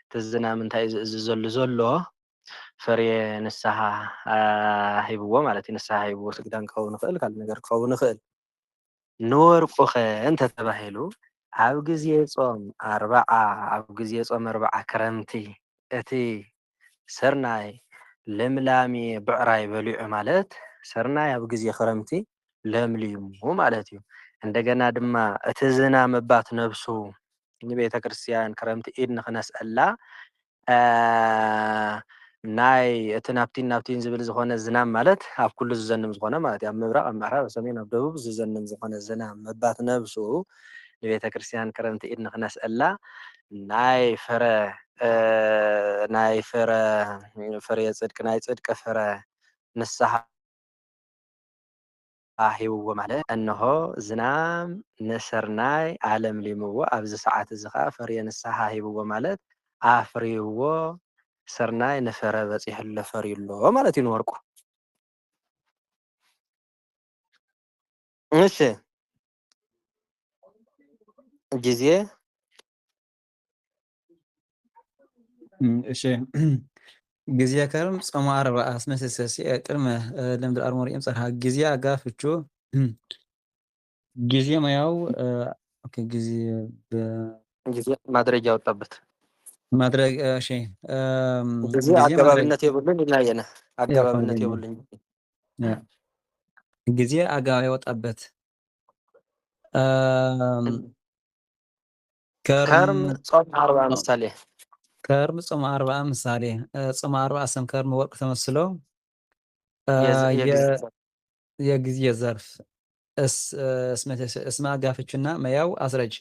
እቲ ዝናብ እንታይ እዩ ዝእዝዘሉ ዘሎ ፍርየ ንስሓ ሂብዎ ማለት እዩ ንስሓ ሂብዎ ስግዳን ክኸውን ይኽእል ካልእ ነገር ክኸውን ይኽእል ንወርቁ ኸ እንተተባሂሉ ኣብ ግዜ ጾም 40 ክረምቲ እቲ ስርናይ ልምላሜ ብዕራይ በሊዑ ማለት ስርናይ ኣብ ግዜ ክረምቲ ለምሊሙ ማለት እዩ እንደገና ድማ እቲ ዝናብ ኣባት ነብሱ ንቤተ ክርስቲያን ክረምቲ ኢድ ንኽነስአላ ናይ እቲ ናብቲን ዝብል ዝኾነ ዝናብ ማለት ኣብ ኩሉ ዝዘንም ዝኾነ ማለት እዩ ኣብ ምብራቕ ኣብ ምዕራብ ኣብ ሰሜን ኣብ ደቡብ ዝዘንም ዝኾነ ዝናብ ኣባት ነብሱ ንቤተ ክርስቲያን ክረምቲ ኢድ ንኽነስአላ ናይ ፍረ ጽድቂ ናይ ጽድቂ ፍረ ንስሓ ሂብዎ ማለት እንሆ ዝናብ ንስርናይ ኣለምሊምዎ ኣብዚ ሰዓት እዚ ከዓ ፍርየ ንስሓ ሂብዎ ማለት ኣፍሪዎ ስርናይ ንፍረ በፂሕሎ ፈርዩሎ ማለት እዩ ንወርቁ እሺ ጊዜ እሺ ጊዜ ከርም ጾም 40 አስመሰሰሲ ቅድመ ልምድር አርሞሪም ጸርሃ ጊዜ አጋፍቹ ጊዜ ማያው ኦኬ ጊዜ ማድረግ ያወጣበት ማድረግ እሺ ጊዜ አገባብነት የብሉን ይናየና አገባብነት የብሉን ጊዜ አጋባ ያወጣበት ከርም ጾም 40 ምሳሌ ከርም ጾም 40 ምሳሌ ጾም 40 ሰም ከርም ወርቅ ተመስሎ የጊዜ ዘርፍ እስመ አጋፍችና መያው አስረጅ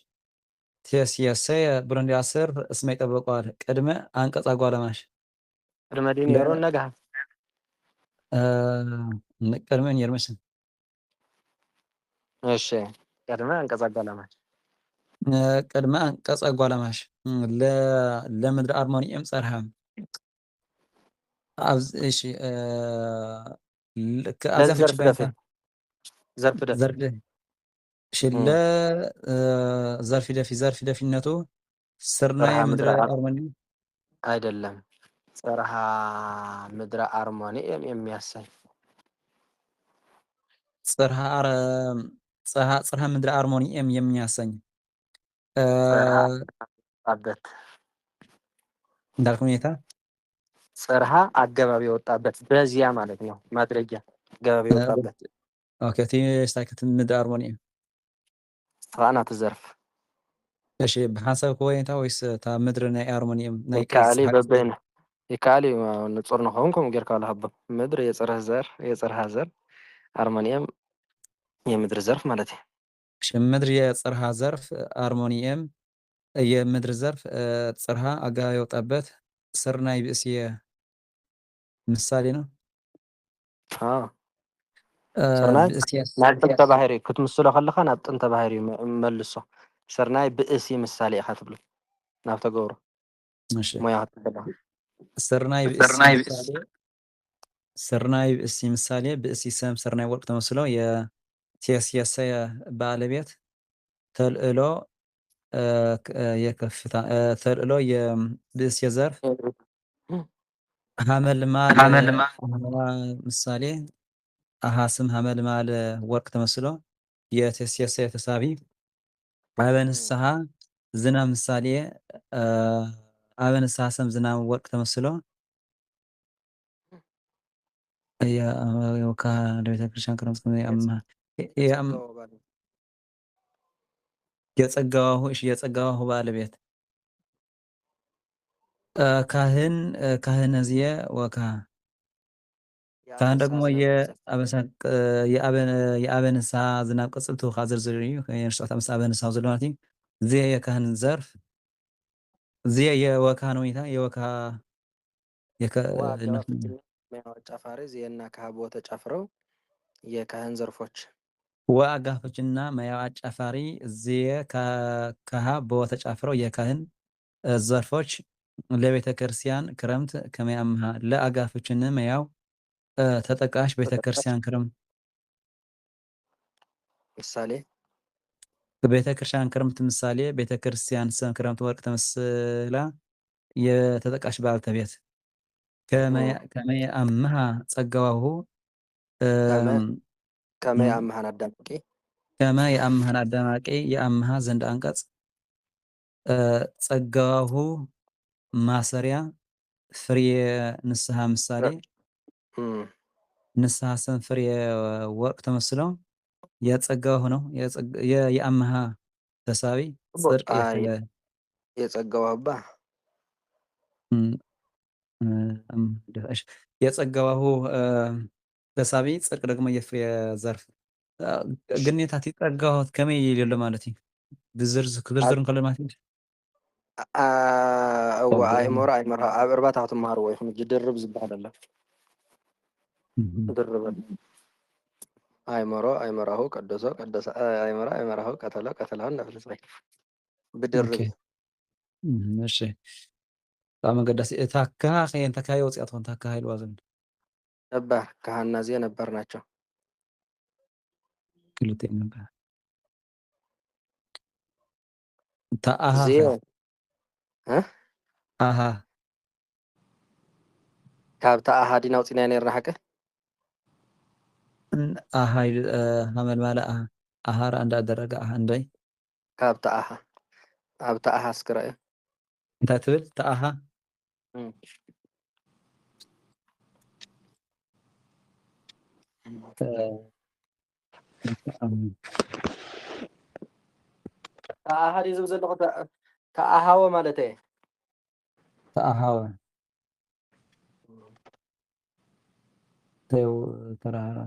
የሰየ ብሩንዲ 10 እስመ ይጠበቀዋል ቅድመ አንቀጽ አጓለማሽ ቅድመ ዲኔሮ ነጋ ቅድመን የርመስን እሺ ቅድመ አንቀጽ አጋላማሽ ቅድመ አንቀጽ አጓላማሽ ለምድሪ አርሞኒኤም ጸርሃ እሺ ኣብዚያ ፍቺ ለዘርፍ ባይንታ ደፊ ዘርፍ ደፊ ዘርፍ እሺ ዘርፊ ደፊነቱ ስርናይ ጽርሐ ምድሪ ምድረ አርሞኒየም አይደለም ጽርሐ ምድረ አርሞኒየም የሚያሳይ ጽርሐ ምድሪ አርሞኒየም የሚያሰኝ ጽርሐ የወጣበት እንዳልክ ሁኔታ ጽርሐ አገባብ የወጣበት በዚያ ማለት ነው። ማድረጊያ አገባብ የወጣበት ኦኬ ስታይክት ምድሪ አርሞኒየም ተዋናት ዘርፍ እሺ ብሓንሳብ ክወይንታ ወይስ እታ ምድሪ ናይ ኣርሞኒየም ናይ ይካኣሊ በበይነ ይካኣሊ ንጹር ንኸውን ከምኡ ጌርካ ዝሃቦ ምድሪ የጽርሐ ዘርፍ አርሞኒየም የምድር ዘርፍ ማለት ነው። ምድሪ የጽርሐ ዘርፍ አርሞኒየም የምድር ዘርፍ ጽርሐ አገባብ የወጣበት ስርናይ ብእስየ ምሳሌ ነው። ስርናይ ብእስየ ናብ ጥንተ ባህሪ ክትምስሎ ከለካ ናብ ጥንተ ባህሪ መልሶ ስርናይ ብእሲ ምሳሌ ኢኻ ትብሎ ናብ ተገብሮ እሺ ሞያ ክትበላ ስርናይ ብእሲ ምሳሌ ብእሲ ሰም ስርናይ ወርቅ ተመስሎ የሴስየሰየ ባለቤት ተልእሎ የከፍታ ተልእሎ የብእስየ ዘርፍ ሀመልማል ምሳሌ አሃስም ሀመልማል ወርቅ ተመስሎ የሴስየሰየ ተሳቢ አበ ንስሐ ዝናብ ምሳሌ አበ ንስሐ ሰም ዝናብ ወርቅ ተመስሎ ቤተክርስቲያን ክረምት የጸጋዋሁ ባለቤት ካህን እዝየ ወካ ካህን ደግሞ የአበ ንስሐ ዝናብ ቅጽልቱ ካ ዝርዝር እዩ የንስጣት ምስ አበ ንስሐ ዘሎ ማለት እዩ እዚየ የካህን ዘርፍ እዚየ የወካህን ሁኔታ ጫፋሪ ዜና ከሃቦ ተጨፍረው የካህን ዘርፎች ወአጋፎችና መያው አጫፋሪ እዚየ ከሃ በተጫፍረው የካህን ዘርፎች ለቤተ ክርስቲያን ክረምት ከመያምሃ ለአጋፎችን መያው ተጠቃሽ ቤተ ክርስቲያን ክረምት ምሳሌ ቤተ ክርስቲያን ክረምት ምሳሌ ቤተ ክርስቲያን ሰም ክረምት ወርቅ ተመስላ የተጠቃሽ ባልተቤት ከመይ አምሃ ጸጋዋሁ ከመይ አምሃን አዳምቂ ከመይ አምሃን አዳማቂ የአምሃ ዘንድ አንቀጽ ጸጋዋሁ ማሰሪያ ፍሬ ንስሐ ምሳሌ ንስሐ ሰም ፍሬ ወርቅ ተመስሎ የጸጋዋሁ ነው የአምሃ ተሳቢ ጽድቅ የፈለ የጸጋዋባ የጸጋዋሁ ተሳቢ ጽድቅ ደግሞ የፍሬ ዘርፍ ግኔታት ይጸጋዋት ከመይ የሌለ ማለት እዩ ብዝርዝር ከሎ ማለት እዩ አይሞራ ኣብ እርባታ ክትመሃርዎ ይኹም ድርብ ዝበሃል ኣሎ ድርብ አይሞራሁ ቀደሶ አይሞራሁ ቀተላሁ እንዳፍልጽይ ብድርብ እሺ በጣም አገዳሲ እታ ከየንተ ካየ ወጽያት ሆንታ ካይልዋ ዘንድ ነበር ካህና ዜ ነበር ናቸው ክልተ ነበር ተአሃ አሃ ካብታ ኣሃ ዲና ውፅና ነርና ሓቀ አሃ ሀመልማለ አሃራ እንዳደረገ አሃ እንዳይ ካብታ ኣሃ ኣብታ ኣሃ ስክረአ እንታይ ትብል ተኣሃ ተኣሃ ዝብል ዘለኹ ተኣሃወ ማለት እየ ተኣሃወ ተው ተራራ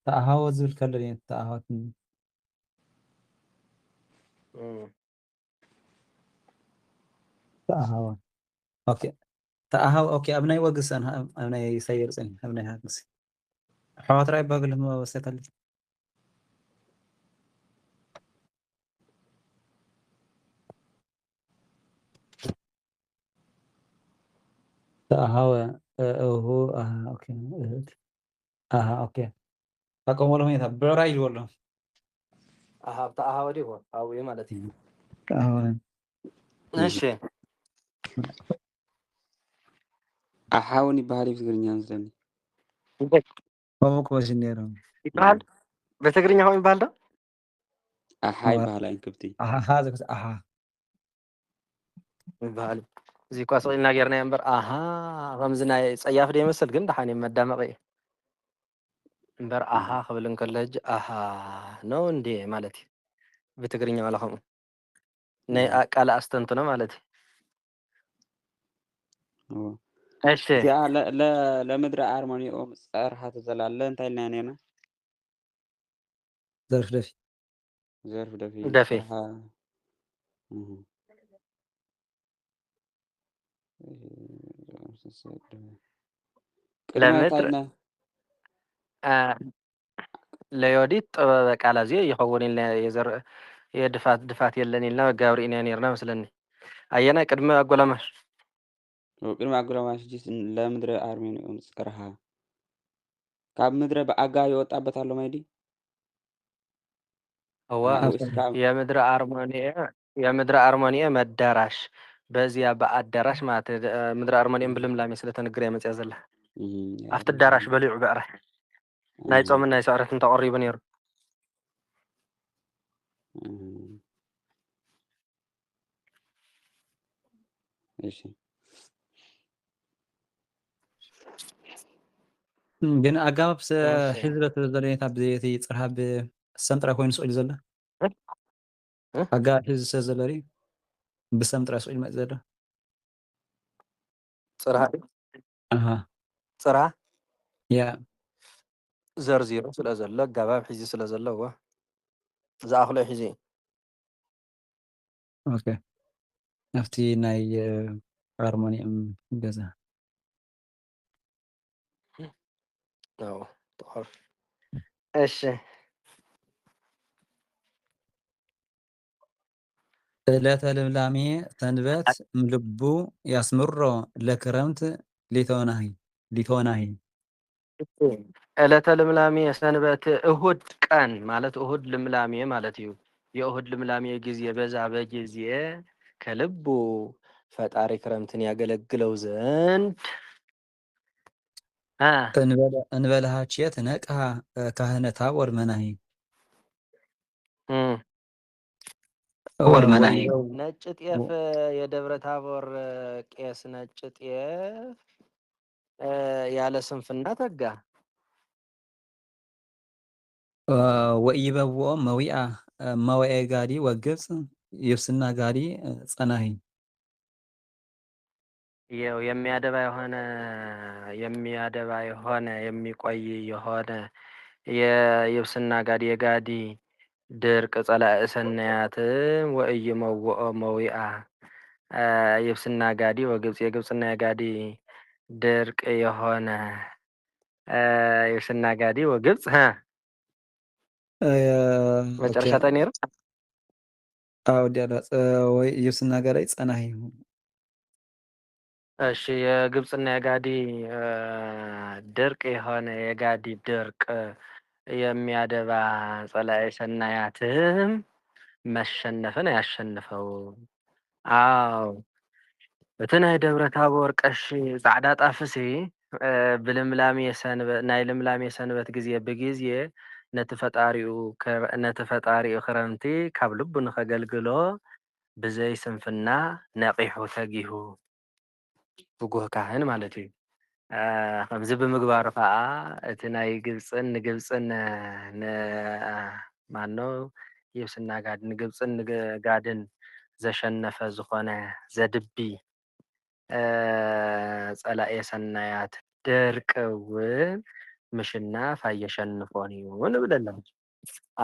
ተኣሃወ ዝብል ከሎ ተኣሃወት ተኣሃወ ኦኬ ተኣሃወ ኦኬ ኣብ ናይ ወግሰን ኣብ ናይ ሰይርፅን ኣብ ናይ ሃግስ ኣሕዋትራይ ባግልም ወሰተል ተኣሃወ እሁ ኦኬ ኦኬ ኣቆመሎ ሁኔታ ብዕራይ ይልወሎ ተኣሃወ ዲሁ ኣብኡ ማለት እዩ ተኣሃወ እሺ ኣሓውን ይበሃል እዩ ትግርኛ ዝደኒ ከምኡ ክበሽ ነይሮም ይበሃል በትግርኛ ከምኡ ይበሃል ዶ ኣሓ ይበሃል ኣይንክብቲ ኣሃ ዘግስ ኣሃ ይበሃል እዚ እኳ ሰቂልና ጌርናዮ እምበር ኣሃ ከምዚ ናይ ፀያፍ ዶ ይመስል ግን ድሓን መዳመቂ እዩ እምበር ኣሃ ክብል እንከሎ ሕጂ ኣሃ ነው እንዴ ማለት እዩ ብትግርኛ ዋላ ከምኡ ናይ ቃል ኣስተንትኖ ማለት እዩ እሺ እዚኣ ለምድሪ ኣርሞኒኦም ፀርሓት ዘላለ እንታይ ኢልና ነርና ዘርፍ ደፊ ዘርፍ ደፊ ደፊ ፀርሓ ቅድመ እንታይ ለምድር ኢልና ለዮዲት ጥበበ ቃል ኣዝዮ ይኸውን ኢልና የድፋት ድፋት የለን ኢልና መጋብሪ ኢና ነርና መስለኒ ኣየናይ ቅድሚ ኣጎላማሽ ቅድሚ ኣጎላማሽ ለምድሪ ኣርሞኒኦም ፀርሓ ካብ ምድረ ብኣጋቢ የወጣበት ኣሎ ማይዲ እዋ የምድረ አርሞኒየ መዳራሽ በዚያ በአዳራሽ ማለት ምድረ አርሞኒየም ብልምላሜ ስለተነግረ መፅያ ዘላ ኣብቲ ኣዳራሽ በሊዑ ብዕራይ ናይ ፆምን ናይ ስዕረትን ተቐሪቡ ነይሩ እሺ ግን ኣጋባብ ሒዝበት ዘለኔታ ብዘይቲ ፅርሓ ብሰም ጥራይ ኮይኑ ስኢሉ ዘሎ ኣጋባብ ሒዙ ሰብ ዘሎ ብሰም ጥራይ ስኢሉ መፅ ዘሎ ፅርሃ ፅርሃ ያ ዘርዚሩ ስለ ዘሎ ኣጋባብ ሒዙ ስለ ዘሎ እዎ ዝኣኽሎ ሒዙ ኦኬ ኣብቲ ናይ ሃርሞኒየም ገዛ እሺ ዕለተ ልምላሜ ሰንበት ምልቡ ያስምሮ ለክረምት ሊቶናሂ ዕለተ ልምላሜ ሰንበት እሁድ ቀን ማለት እሁድ ልምላሜ ማለት እዩ የእሁድ ልምላሜ ጊዜ በዛ በጊዜ ከልቡ ፈጣሪ ክረምትን ያገለግለው ዘንድ እንበለሃችየት ነቃ ካህነታ ወርመናሂ ወርመናሂ ነጭ ጤፍ የደብረ ታቦር ቄስ ነጭ ጤፍ ያለ ስንፍና ተጋ ወኢበብኦ መዊአ ጋዲ ወግብፅ ይብስና ጋዲ ጸናሂ ይኸው የሚያደባ የሆነ የሚቆይ የሆነ የይብስና ጋዲ የጋዲ ድርቅ ጸላእ ሰናያትም ወኢይመውኦ መዊአ ይብስና ጋዲ ወግብፅ የግብፅና የጋዲ ድርቅ የሆነ ይብስና ጋዲ ወግብፅ መጨረሻ ነይሩ ዲያዳ ወይ ይብስና ጋዲ ጸናሂ እሺ የግብፅና የጋዲ ድርቅ የሆነ የጋዲ ድርቅ የሚያደባ ጸላኤ ሰናያትም መሸነፍን ያሸንፈው አው እቲ ናይ ደብረ ታቦር ቀሺ ጻዕዳ ጣፍሲ ብልምላሜ ሰንበት ናይ ልምላሜ ሰንበት ጊዜ ብጊዜ ነቲ ፈጣሪኡ ክረምቲ ካብ ልቡ ንኸገልግሎ ብዘይ ስንፍና ነቂሑ ተጊሁ ብጉህ ካህን ማለት እዩ ከምዚ ብምግባሩ ከዓ እቲ ናይ ግብፅን ንግብፅን ማኖ ይብስና ጋድ ንግብፅን ጋድን ዘሸነፈ ዝኾነ ዘድቢ ጸላኤ ሰናያት ድርቅ እውን ምሽናፍ ኣየሸንፎን እዩ ንብል ኣለና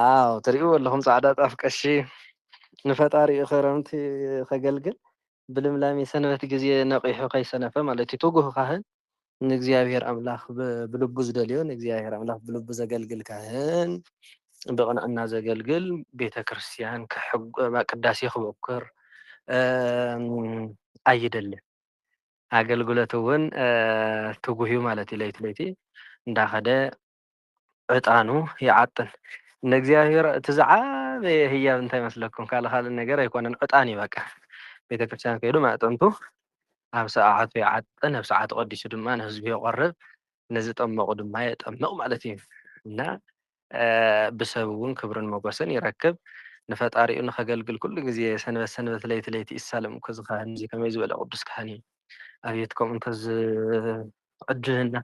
ኣው ትሪእዎ ኣለኹም ጻዕዳ ጣፍ ቀሺ ንፈጣሪኡ ክረምቲ ከገልግል ብልምላሜ ሰንበት ጊዜ ነቂሑ ከይሰነፈ ማለት እዩ ትጉህ ካህን ንእግዚአብሔር ኣምላኽ ብልቡ ዝደልዮ ንእግዚአብሔር ኣምላኽ ብልቡ ዘገልግል ካህን ብቕንዕና ዘገልግል ቤተ ክርስቲያን ቅዳሴ ክበኩር ኣይደልን ኣገልግሎት እውን ትጉህ እዩ ማለት እዩ ለይቲ ለይቲ እንዳኸደ ዕጣኑ ይዓጥን ንእግዚአብሔር እቲ ዝዓበየ ህያብ እንታይ መስለኩም ካልእ ነገር ኣይኮነን ዕጣን እዩ በቃ ቤተክርስትያን ከይዱ ማዕጠንቱ ኣብ ሰዓቱ ይዓጥን ኣብ ሰዓቱ ቀዲሱ ድማ ንህዝቢ የቆርብ ንዝጠመቁ ድማ የጠምቕ ማለት እዩ እና ብሰብ እውን ክብርን መጎስን ይረክብ ንፈጣሪኡ ንኸገልግል ኩሉ ግዜ ሰንበት ለይቲ ለይቲ ይሳለም እኮ ዝካህን እዚ ከመይ ዝበለ ቅዱስ ካህን እዩ ኣብየትኩም እንተዝዕድለና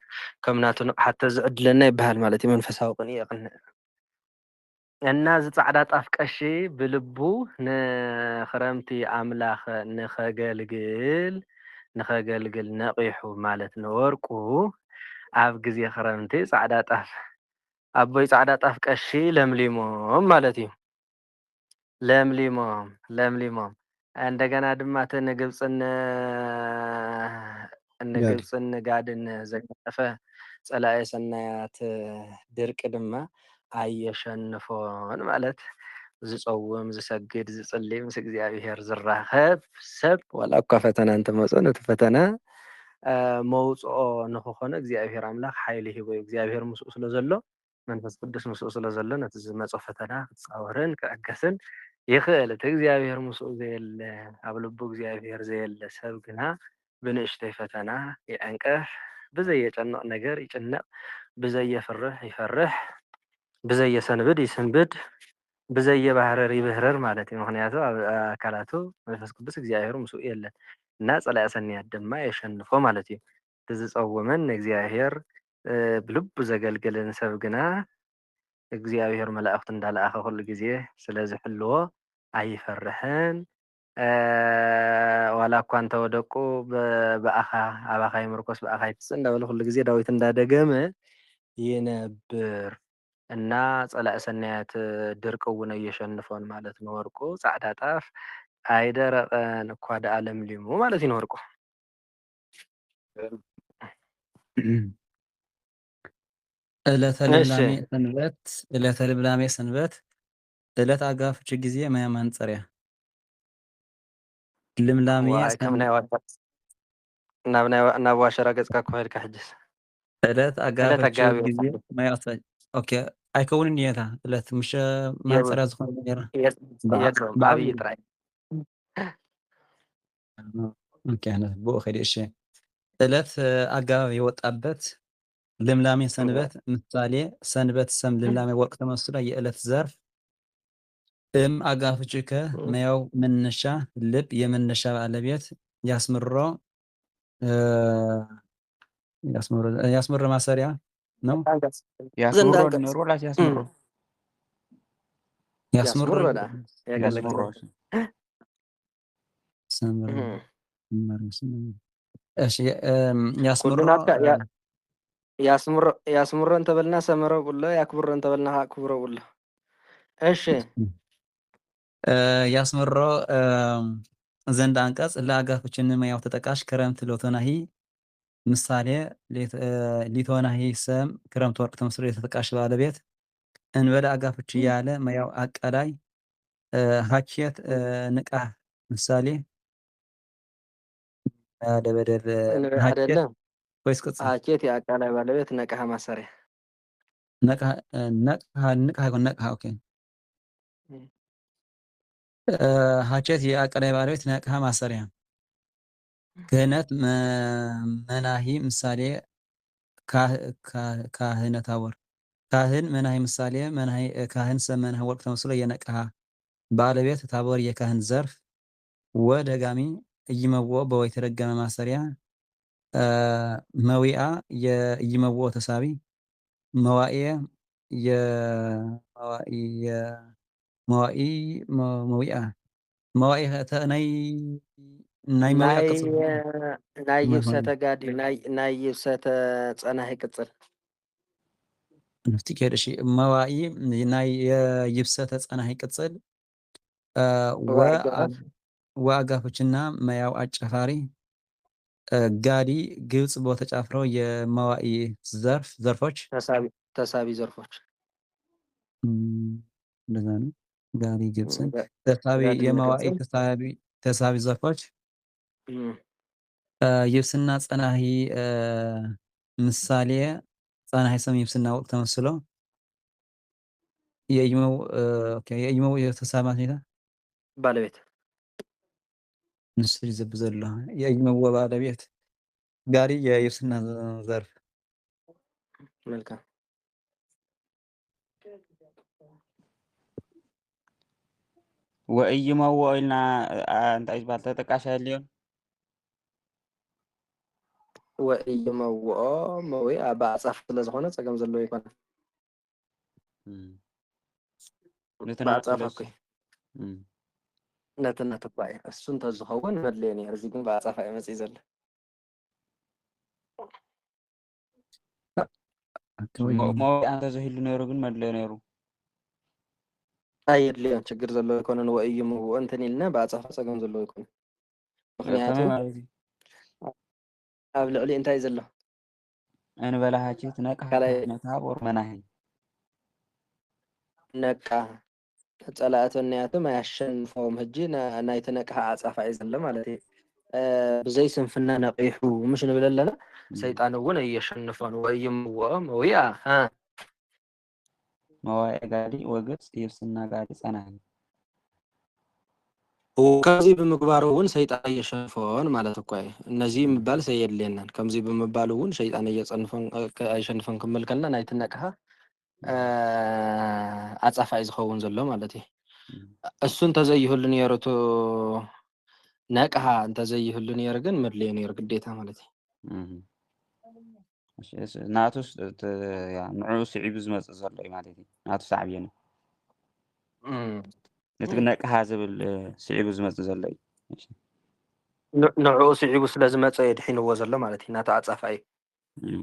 ከም ናቱ ንቕሓት ተዝዕድለና ይበሃል ማለት እዩ መንፈሳዊ ቅንኢ የቕንዕ እና እዚ ፃዕዳ ጣፍ ቀሺ ብልቡ ንኽረምቲ ኣምላኽ ንኸገልግል ነቂሑ ማለት ንወርቁ ኣብ ግዜ ክረምቲ ፃዕዳ ጣፍ ኣቦይ ፃዕዳ ጣፍ ቀሺ ለምሊሞም ማለት እዩ ለምሊሞም እንደገና ድማ እቲ ንግብፅን ጋድን ዘገጠፈ ፀላኤ ሰናያት ድርቂ ድማ ኣየሸንፎን ማለት ዝፀውም ዝሰግድ ዝፅሊ ምስ እግዚኣብሔር ዝራኸብ ሰብ ዋላ እኳ ፈተና እንተመፆ ነቲ ፈተና መውፅኦ ንክኾነ እግዚኣብሔር ኣምላኽ ሓይሊ ሂቦ እግዚኣብሔር ምስኡ ስለ ዘሎ መንፈስ ቅዱስ ምስኡ ስለ ዘሎ ነቲ ዝመፆ ፈተና ክፃወርን ክዕገስን ይኽእል እቲ እግዚኣብሔር ምስኡ ዘየለ ኣብ ልቡ እግዚኣብሔር ዘየለ ሰብ ግና ብንእሽተይ ፈተና ይዕንቅፍ ብዘየጨንቕ ነገር ይጭነቕ ብዘየፍርህ ይፈርህ ብዘየሰንብድ ይስንብድ ብዘየባህረር ይብህረር ማለት እዩ ምክንያቱ ኣብ ኣካላቱ መንፈስ ቅዱስ እግዚኣብሔር ምስኡ የለን እና ፀላኢ ሰናያት ድማ የሸንፎ ማለት እዩ ዝፀውምን እግዚኣብሔር ብልቡ ዘገልግልን ሰብ ግና እግዚኣብሔር መላእክቲ እንዳለኣኸ ኩሉ ግዜ ስለ ዝሕልዎ ኣይፈርሕን ዋላ እኳ እንተወደቁ ኣባኻ ይምርኮስ በኣኻ ይትፅእ እንዳበለ ኩሉ ግዜ ዳዊት እንዳደገመ ይነብር እና ፀላኢ ሰናያት ድርቂ እውን እየሸንፎን ማለት ንወርቁ ፃዕዳ ጣፍ ኣይደረቐን እኳ ደኣ ለምሊሙ ማለት እዩ ንወርቁ ዕለተ ልምላሜ ሰንበት ዕለት ኣጋፍች ጊዜ ማያ ማንፀርያ ልምላሜ ናብ ዋሸራ ገፅካ ክኸድካ ሕጅስ ዕለት ኣጋፍች ጊዜ ማያ ኦኬ ኣይከውንን እየታ ዕለት ምሸ ማንፀርያ ዝኾነ ነራ ብዓብይ ጥራይ ብኡ ኸይዲ እሺ ዕለት ኣጋባብ የወጣበት ልምላሜ ሰንበት ምሳሌ ሰንበት ሰም ልምላሜ ወርቅ ተመስሎ የዕለት ዘርፍ አጋፍችከ መያው መነሻ ልብ የመነሻ ባለቤት ያስምሮ ማሰሪያ ነው ያስምሮ ኑሮ ላስ ያስምሮ ያስምሮ እንተበልና ሰመረ ብሎ ያክብሮ እንተበልና አክብሮ ብሎ እሺ ያስምሮ ዘንድ አንቀጽ ለአጋፎችን ማያው ተጠቃሽ ክረምት ሎቶናሂ ምሳሌ ሊቶናሂ ሰም ክረምት ወርቅ ተመስሎ የተጠቃሽ ባለቤት እንበለ አጋፎች እያለ ማያው አቀላይ ሀኬት ንቃ ምሳሌ ደበደብ ሀኬት ወይስ ቅጽ ሀኬት የአቀላይ ባለቤት ነቃ ማሰሪያ ነቃ ኦኬ ሀኬት የአቀላይ ባለቤት ነቃ ማሰሪያ ክህነት መናሂ ምሳሌ ካህነ ታቦር ካህን መናሂ ምሳሌ መናሂ ካህን ሰመናሂ ወርቅ ተመስሎ የነቃ ባለቤት ታቦር የካህን ዘርፍ ወደጋሚ እይመወ በወይ ተደገመ ማሰሪያ መዊአ የእይመወ ተሳቢ መዋኤ መዊአ መዋኤ ተናይ ናይ መዊአ ቅጽል ናይ ይብሰተ ጋዲ ናይ ይብሰተ ጸናሂ ቅጽል ነፍቲ ከደሽ መዋኢ ናይ ይብሰተ ጸናሂ ቅጽል ወአጋፎችና መያው አጫፋሪ ጋዲ ግብጽ በተጫፍረው የመዋኢ ዘርፎች ተሳቢ ዘርፎች እንደዛ ነው። ጋዲ ግብጽን ጋዲ የመዋኢ ግብጽን ተሳቢ ዘርፎች ይብስና ጸናሂ ምሳሌ ጸናሂ ሰም ይብስና ወቅት ተመስሎ የእይመው የተሳማት ሁኔታ ባለቤት ንሱ ይዘብ ዘሎ የእይመው ባለቤት ጋሪ የይብስና ዘርፍ መልካም ወእይመዎ ኢልና እንታይ ዝበሃል ተጠቃሽ የድልዮን ወእይመውኦ መዊ በአጻፍ ስለዝኾነ ፀገም ዘለዎ ይኮነ በአጻፍ እኮ ነትና ተባይ እሱ እንተዝኸውን መድልዮ ነይሩ እዚ ግን በአጻፍ አይመጽእ ዘሎ መዊኣ እንተዘይህሉ ነይሩ ግን መድልዮ ነይሩ አየድልዮን ችግር ዘለዎ ይኮነን ወእይመውኦ እንትን ኢልና በአጻፍ ፀገም ዘለዎ ይኮነ ምክንያቱ ኣብ ልዕሊ እንታይ ዘሎ እንበላሃችት ነቅሓ ነታ ቦር መናሂ ነቃ ጸላእተኛያትም አያሸንፈውም ህጂ ናይቲ ነቅሓ አጻፋ እዩ ዘሎ ማለት እዩ ብዘይ ስንፍና ነቂሑ ምሽ ንብል ኣለና ሰይጣን እውን እየሸንፎን ወእይምውኦ መዊኣ መዋኢ ጋዲ ወግጽ ይብስና ጋዲ ጸናሂ ከዚ ብምግባሩ እውን ሰይጣን እየሸንፎን ማለት እኮ እዩ እነዚህ ምባል ሰየድልየናን ከምዚ ብምባሉ እውን ሰይጣን እየጸንፎን ኣይሸንፎን ክምል ከለና ናይቲ ነቅሓ አጻፋ እዩ ዝኸውን ዘሎ ማለት እዩ እሱ እንተዘይህሉ ነይሩ ነቅሓ እንተዘይህሉ ነይሩ ግን መድልዮ ነይሩ ግዴታ ማለት እዩ ናቱስ ንዕኡ ስዒቡ ዝመጽእ ዘሎ እዩ ማለት እዩ ናቱ ሳዕብየ ነው እቲ ነቅሓ ዝብል ስዒቡ ዝመጽእ ዘሎ እዩ ንዕኡ ስዒቡ ስለ ዝመጸ የድሒንዎ ዘሎ ማለት እዩ ናቱ አጻፋ እዩ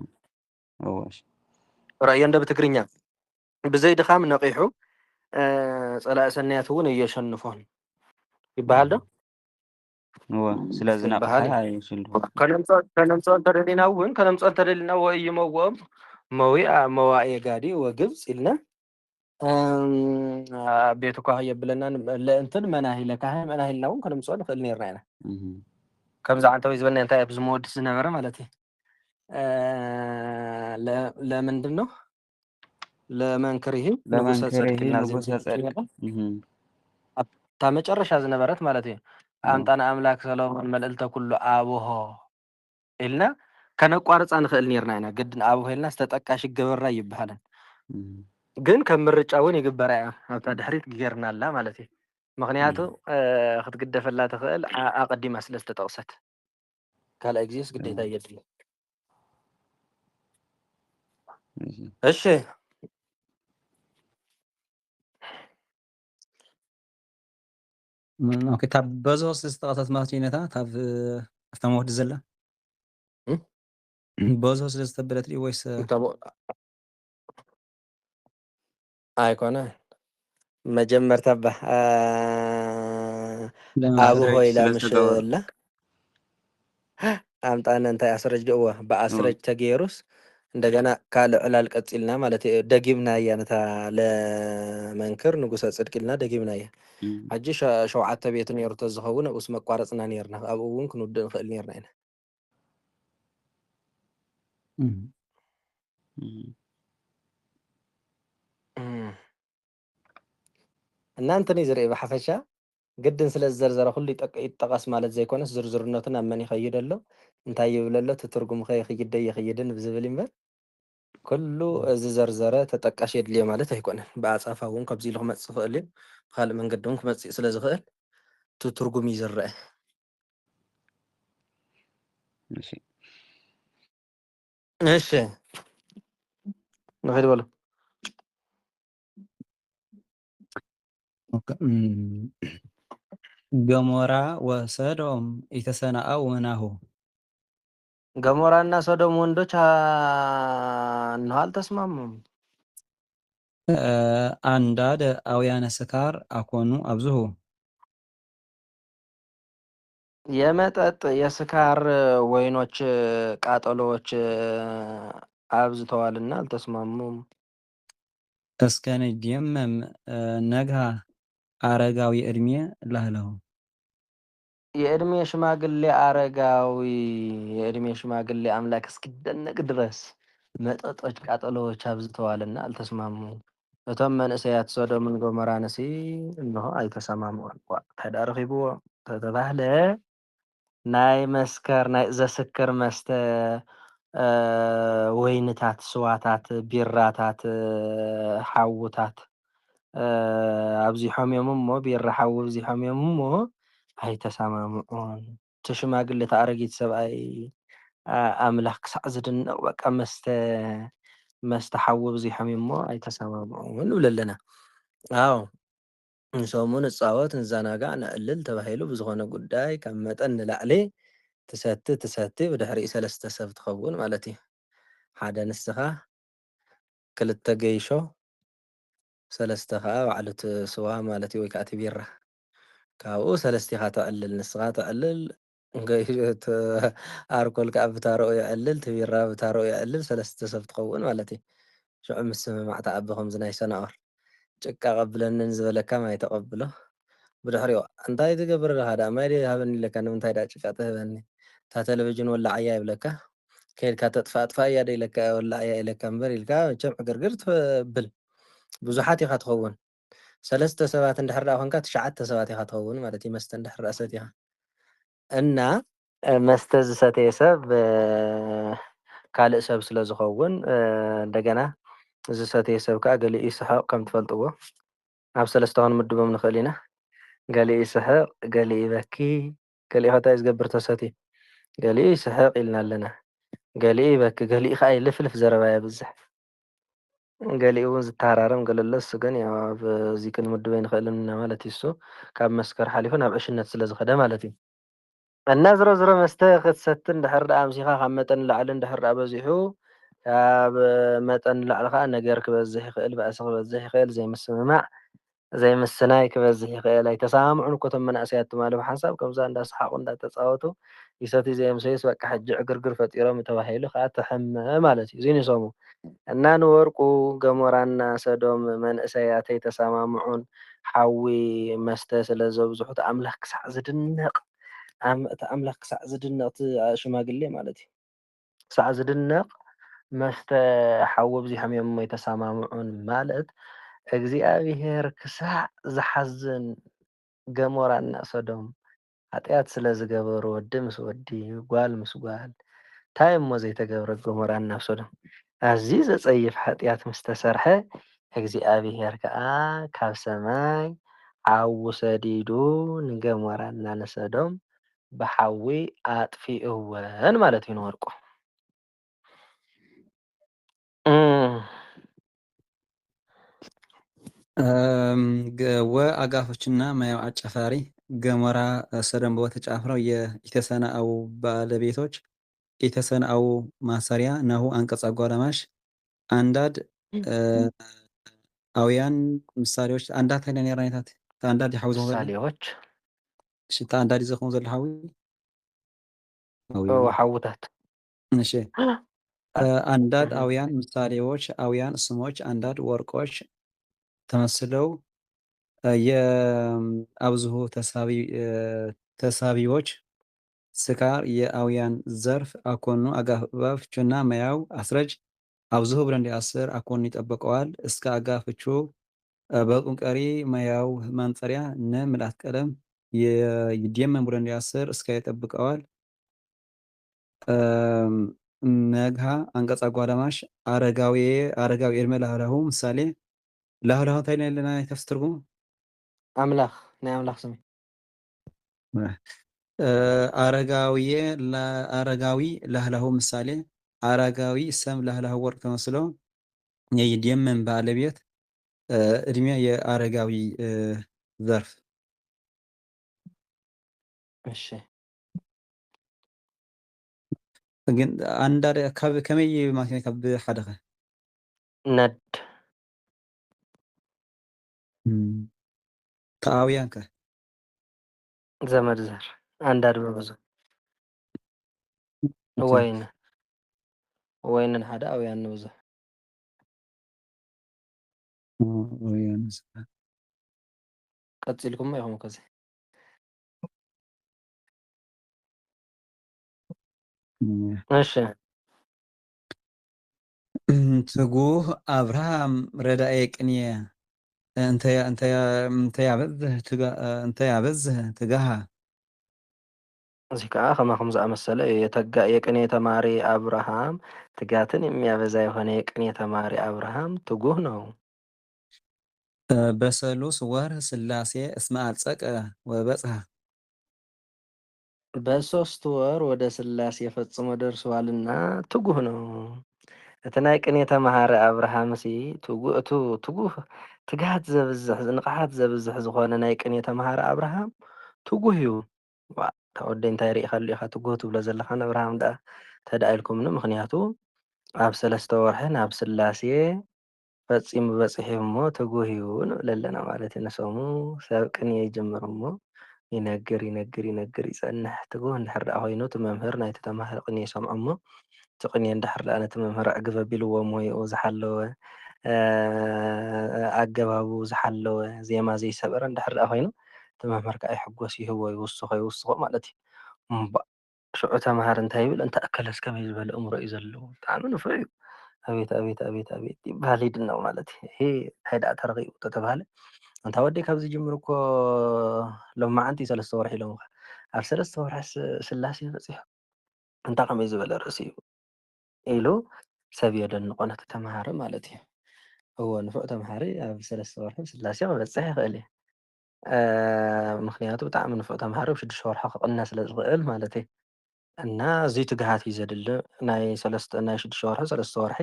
እወሽ ራእየ እንደ ብትግርኛ ብዘይ ድኻም ነቂሑ ጸላእ ሰናያት እውን እየሸንፎን ይበሃል ዶ ስለዚ ነቅሓ ይሽልሁ ከነምጽኦ እንተደሊና ወእይመውኦም መዊኣ መዋእየ ጋዲ ወግብጽ ኢልና ቤቱ ኳ የብለና ለእንትን መናሂለ ካህ መናሂልና እውን ከነምጽኦ ንኽእል ነርና ኢና ከምዚ ዓንተወይ ዝበልና እንታይ ኣብዚ መወድስ ዝነበረ ማለት እዩ ለምንድን ነው ለመንክሪሂ ንጉሰ ጽድቅና ኣብታ መጨረሻ ዝነበረት ማለት እዩ ኣምጣነ ኣምላክ ሰሎሞን መልእልተ ኩሉ ኣብሆ ኢልና ከነቋርፃ ንኽእል ነርና ኢና ግድን ኣብሆ ኢልና ዝተጠቃሽ ይገበራ ይበሃለን ግን ከም ምርጫ እውን ይግበራ እያ ኣብታ ድሕሪት ጌርና ኣላ ማለት እዩ ምክንያቱ ክትግደፈላ ትኽእል ኣቐዲማ ስለ ዝተጠቕሰት ካልኣይ ግዜስ ግዴታ የድልዮ እሺ ኦኬ ታብ በዝሆ ዝተጠቐሰት ማለት እዩ ነታ ታብ ኣብታ መወዲ ዘላ በዝሆ ስለ ዝተበለት ድዩ ወይስ ኣይኮነ መጀመርታ ኣብሆ ኢላ ምሽላ ኣምጣነ እንታይ ኣስረጅ ድእዎ ብኣስረጅ ተገይሩስ እንደገና ካልእ ዕላል ቀፂልና ማለት እዩ ደጊምና እያ ነታ ለመንክር ንጉሰ ጽድቅ ኢልና ደጊምና እያ ሕጂ ሸውዓተ ቤት ነይሩ ተዝኸውን ኣብኡስ መቋረፅና ነርና ኣብኡ እውን ክንውድእ ንኽእል ነርና ኢና እናንተኒ ዝርኢ ብሓፈሻ ግድን ስለ ዝዘርዘረ ኩሉ ይጠቐስ ማለት ዘይኮነስ ዝርዝርነቱን ኣብ መን ይኸይድ ኣሎ እንታይ ይብል ኣሎ ትትርጉም ኸ ይኽይደ ይኽይድን ብዝብል እምበር ኩሉ ዝዘርዘረ ተጠቃሽ የድልዮ ማለት ኣይኮነን ብኣጻፋ እውን ከምዚ ኢሉ ክመጽእ ክኽእል እዩ ብካልእ መንገዲ እውን ክመጽእ ስለ ዝኽእል ትርጉም እዩ ዝርአ እሺ ንኸይድ በሉ ገሞራ ወሰዶም የተሰናአው ናሁ ገሞራና ሶዶም ወንዶች ነው አልተስማሙም አንዳደ አውያነ ስካር አኮኑ አብዝሁ የመጠጥ የስካር ወይኖች ቃጠሎዎች አብዝተዋልና አልተስማሙም። እስከ ንዲየመም ነግሃ አረጋዊ ዕድሜ ላህለሁ የእድሜ ሽማግሌ አረጋዊ የእድሜ ሽማግሌ አምላክ እስኪደነቅ ድረስ መጠጦች ቃጠሎዎች አብዝተዋልና አልተስማሙም። እቶም መንእሰያት ሶዶምን ጎሞራንሲ እንሆ አይተሰማምዑን እኳ ተዳርኺብዎ ተተባህለ ናይ መስከር ናይ ዘስክር መስተ ወይንታት፣ ስዋታት፣ ቢራታት፣ ሓውታት ኣብዚሖም እሞ ቢራ ሓዊ ኣብዚሖም እሞ ኣይተሰማምዑን። እቲ ሽማግለ እቲ ኣረጊት ሰብኣይ ኣምላኽ ክሳዕ ዝድነቕ በቃ መስተ ሓዊ ኣብዚሖም እሞ ኣይተሰማምዑን ንብል ኣለና። ኣዎ ንሶሙ ንፃወት ንዘናጋዕ ንዕልል ተባሂሉ ብዝኾነ ጉዳይ ካብ መጠን ንላዕሊ ትሰቲ ብድሕሪኡ 3 ሰብ ትኸውን ማለት እዩ። ሓደ ንስኻ ክልተ ገይሾ 3 ከዓ ባዕሉ እቲ ስዋ ማለት እዩ ወይ ከዓ እቲ ቢራ ካብኡ 3 ኢኻ ትዕልል ንስኻ ትዕልል ኣርኮል ከዓ ብታረኡ ይዕልል እቲ ቢራ ብታረኡ ይዕልል 3 ሰብ ትኸውን ማለት እዩ። ሽዑ ምስምማዕ ተዓቢ ከምዚ ናይ ሰናኦር ጭቃ ቀብለንን ዝበለካ ማይ ተቐብሎ ብድሕሪኡ እንታይ ትገብር ኣለኻ ዳ ማይ ሃበኒ ኢለካ ንምንታይ ዳ ጭቃ ትህበኒ እታ ቴሌቭዥን ወላዕያ ይብለካ ከይድካ ተጥፋእጥፋእ እያ ደ ኢለካ ወላዕያ ኢለካ እምበር ኢልካ መቸም ዕግርግር ትብል ብዙሓት ኢኻ ትኸውን 3 ሰባት እንድሕር ዳ ኮንካ 9 ሰባት ኢኻ ትኸውን ማለት እዩ። መስተ እንድሕር ዳ ሰቲኻ እና መስተ ዝሰተየ ሰብ ካልእ ሰብ ስለ ዝኸውን እንደገና ዝሰተየ ሰብ ከዓ ገሊኡ ይስሕቕ ከም ትፈልጥዎ ኣብ 3 ክንምድቦም ንኽእል ኢና። ገሊኡ ይስሕቕ፣ ገሊኡ ይበኪ፣ ገሊኡ ኸ እንታይ ዝገብር ተሰትዩ ገሊኡ ይስሕቕ ኢልና ኣለና፣ ገሊኡ ይበኪ፣ ገሊኡ ከዓ ይልፍልፍ ዘረባ የብዝሕ፣ ገሊኡ እውን ዝተሃራርም ገለሎ እሱ ግን ያው ኣብዚ ክንምድቦ ኣይንኽእልን ማለት እዩ። እሱ ካብ መስከር ሓሊፉ ናብ ዕሽነት ስለ ዝኸደ ማለት እዩ። እና ዝሮ መስተ ክትሰቲ እንድሕር ዳ ኣምሲኻ ካብ መጠን ንላዕሊ እንድሕር ዳ በዚሑ ካብ መጠን ንላዕሊ ከዓ ነገር ክበዝሕ ይኽእል፣ ባእሲ ክበዝሕ ይኽእል፣ ዘይምስምማዕ ዘይምስናይ ክበዝሕ ይኽእል። ኣይተሰማምዑን እኮ እቶም መናእሰያት ትማሊ ብሓንሳብ ከምዛ እንዳሰሓቁ እንዳተፃወቱ ይሰትዩ ዘየምሰዩስ በቃ ሕጂ ዕግርግር ፈጢሮም ተባሂሉ ከዓ ትሕመ ማለት እዩ። እዚ ንሰሙ እና ንወርቁ ገሞራና ሰዶም መንእሰያት ኣይተሰማምዑን ሓዊ መስተ ስለ ዘብዝሑ እቲ ኣምላኽ ክሳዕ ዝድነቕ እቲ ኣምላኽ ክሳዕ ዝድነቕ እቲ ሽማግለ ማለት እዩ ክሳዕ ዝድነቕ መስተ ሓዊ ኣብዚሖም እዮም እሞ ኣይተሰማምዑን ማለት እግዚኣብሄር ክሳዕ ዝሓዝን ገሞራና ሰዶም ኃጢአት ስለ ዝገበሩ ወዲ ምስ ወዲ ጓል ምስ ጓል እንታይ እሞ ዘይተገብረ ገሞራና ሰዶም ኣዝዩ ዘጸይፍ ኃጢአት ምስ ተሰርሐ እግዚኣብሄር ከዓ ካብ ሰማይ ሓዊ ሰዲዱ ንገሞራና ንሰዶም ብሓዊ ኣጥፊእወን ማለት እዩ ንወርቁ። ወአጋፎችና ማያው አጫፋሪ ገሞራ ሰዶም በተጫፍረው የተሰናአው ባለቤቶች የተሰናአው ማሰሪያ ነሁ አንቀጽ አጓዳማሽ አንዳድ አውያን ምሳሌዎች አንዳት አይነን የራይታት አንዳድ ይሐውዙ ምሳሌዎች ሽታ አንዳድ ይዘኹም ዘለሐዊ ሓውታት እሺ አንዳድ አውያን ምሳሌዎች አውያን ስሞች አንዳድ ወርቆች ተመስለው የአብዝሁ ተሳቢዎች ስካር የአውያን ዘርፍ አኮኑ አጋፋፍቹና መያው አስረጅ አብዝሁ ብለንዲ 10 አኮኑ ይጠበቀዋል እስከ አጋፍቹ በቁንቀሪ መያው ማንጸሪያ ምልአት ቀለም የዲየመን ብለንዲ 10 እስከ ይጠብቀዋል ነግሃ አንቀጽ አጓዳማሽ አረጋዊ እድሜ ላህላሁ ምሳሌ ላህላሁ ታይና ለና ተፍስትርጉ አምላኽ ናይ አምላኽ ስም አረጋዊ ላህላሁ ምሳሌ አረጋዊ ሰም ላህላሁ ወርቅ ተመስሎ የዲየመን ባለቤት እድሜ የአረጋዊ ዘርፍ እሺ ግን አንዳር ከመይ ማለት ካብ ሓደኸ ነድ ተአውያን ከ ዘመድ ዘር ኣንዳድ በብዙ ወይንን ሓደ ኣብያን ንብዙሕ ቀፂልኩማ ኢኹም ከዚ እሺ ትጉህ አብርሃም ረዳኤ ቅንየ እንተያበዝህ ትጋሃ እዚ ከዓ ከማኹም ዝኣመሰለ እዩ። የቅኔ ተማሪ አብርሃም ትጋትን የሚያበዛ የሆነ የቅኔ ተማሪ አብርሃም ትጉህ ነው። በሰሉስ ወር ስላሴ እስመ አልጸቀ ወበጽሐ በሶስት ወር ወደ ስላሴ ፈጽሞ ደርሰዋልና ትጉህ ነው። እቲ ናይ ቅኔ ተማሃሪ አብርሃም ሲ ትጉህ ትግሃት ዘብዝሕ ንቕሓት ዘብዝሕ ዝኾነ ናይ ቅኔ ተማሃሪ አብርሃም ትጉህ እዩ። ወደይ እንታይ ርኢኻሉ ኢኻ ትጉህ ትብሎ ዘለኻ ንኣብርሃም ዳ ተዳኢልኩምኒ ምክንያቱ ኣብ 3 ወርሒ ናብ ስላሴ ፈፂሙ በፂሑ እሞ ትጉህ እዩ ንብል ኣለና ማለት እዩ። ንሰሙ ሰብ ቅኔ ይጅምር እሞ ይነግር ይፀንሕ ትጉህ እንድሕር ደኣ ኮይኑ እቲ መምህር ናይቲ ተማሃሪ ቅኔ ይሰምዖ እሞ እቲ ቅኔ እንድሕር ደኣ ነቲ መምህር ኣዕግበ ኣቢልዎ ሞይኡ ዝሓለወ ኣገባቡ ዝሓለወ ዜማ ዘይሰበረ እንድሕር ደኣ ኮይኑ እቲ መምህር ከዓ ይሕጎስ ይህቦ ይውስኾ ማለት እዩ። እምበር ሽዑ ተምሃር እንታይ ይብል እንተኣከለስ ከመይ ዝበለ እምሮ እዩ ዘለዎ ብጣዕሚ ንፉዕ እዩ። ኣቤት ይበሃል ይድነቕ ማለት እዩ። ይሄ እንታይ ደኣ ተረኺቡ ተተባሃለ እንታ ወደይ ካብዚ ጅምር እኮ ሎማዓንቲ 3 ወርሒ ኢሎምካ ኣብ 3 ወርሒ ስላሴ በፂሑ እንታይ ከመይ ዝበለ ርእሲ እዩ ኢሉ ሰብ የደንቆ ነቲ ተምሃረ ማለት እዩ። እዎ ንፉዕ ተምሃሪ ኣብ 3 ወርሒ ስላሴ ክበፅሕ ይኽእል እዩ። ምክንያቱ ብጣዕሚ ንፉዕ ተምሃሪ ኣብ 6 ወርሒ ክቕነ ስለ ዝኽእል ማለት እዩ። እና እዚ ትግሃት እዩ ዘድሊ ናይ 6 ወርሒ 3 ወርሒ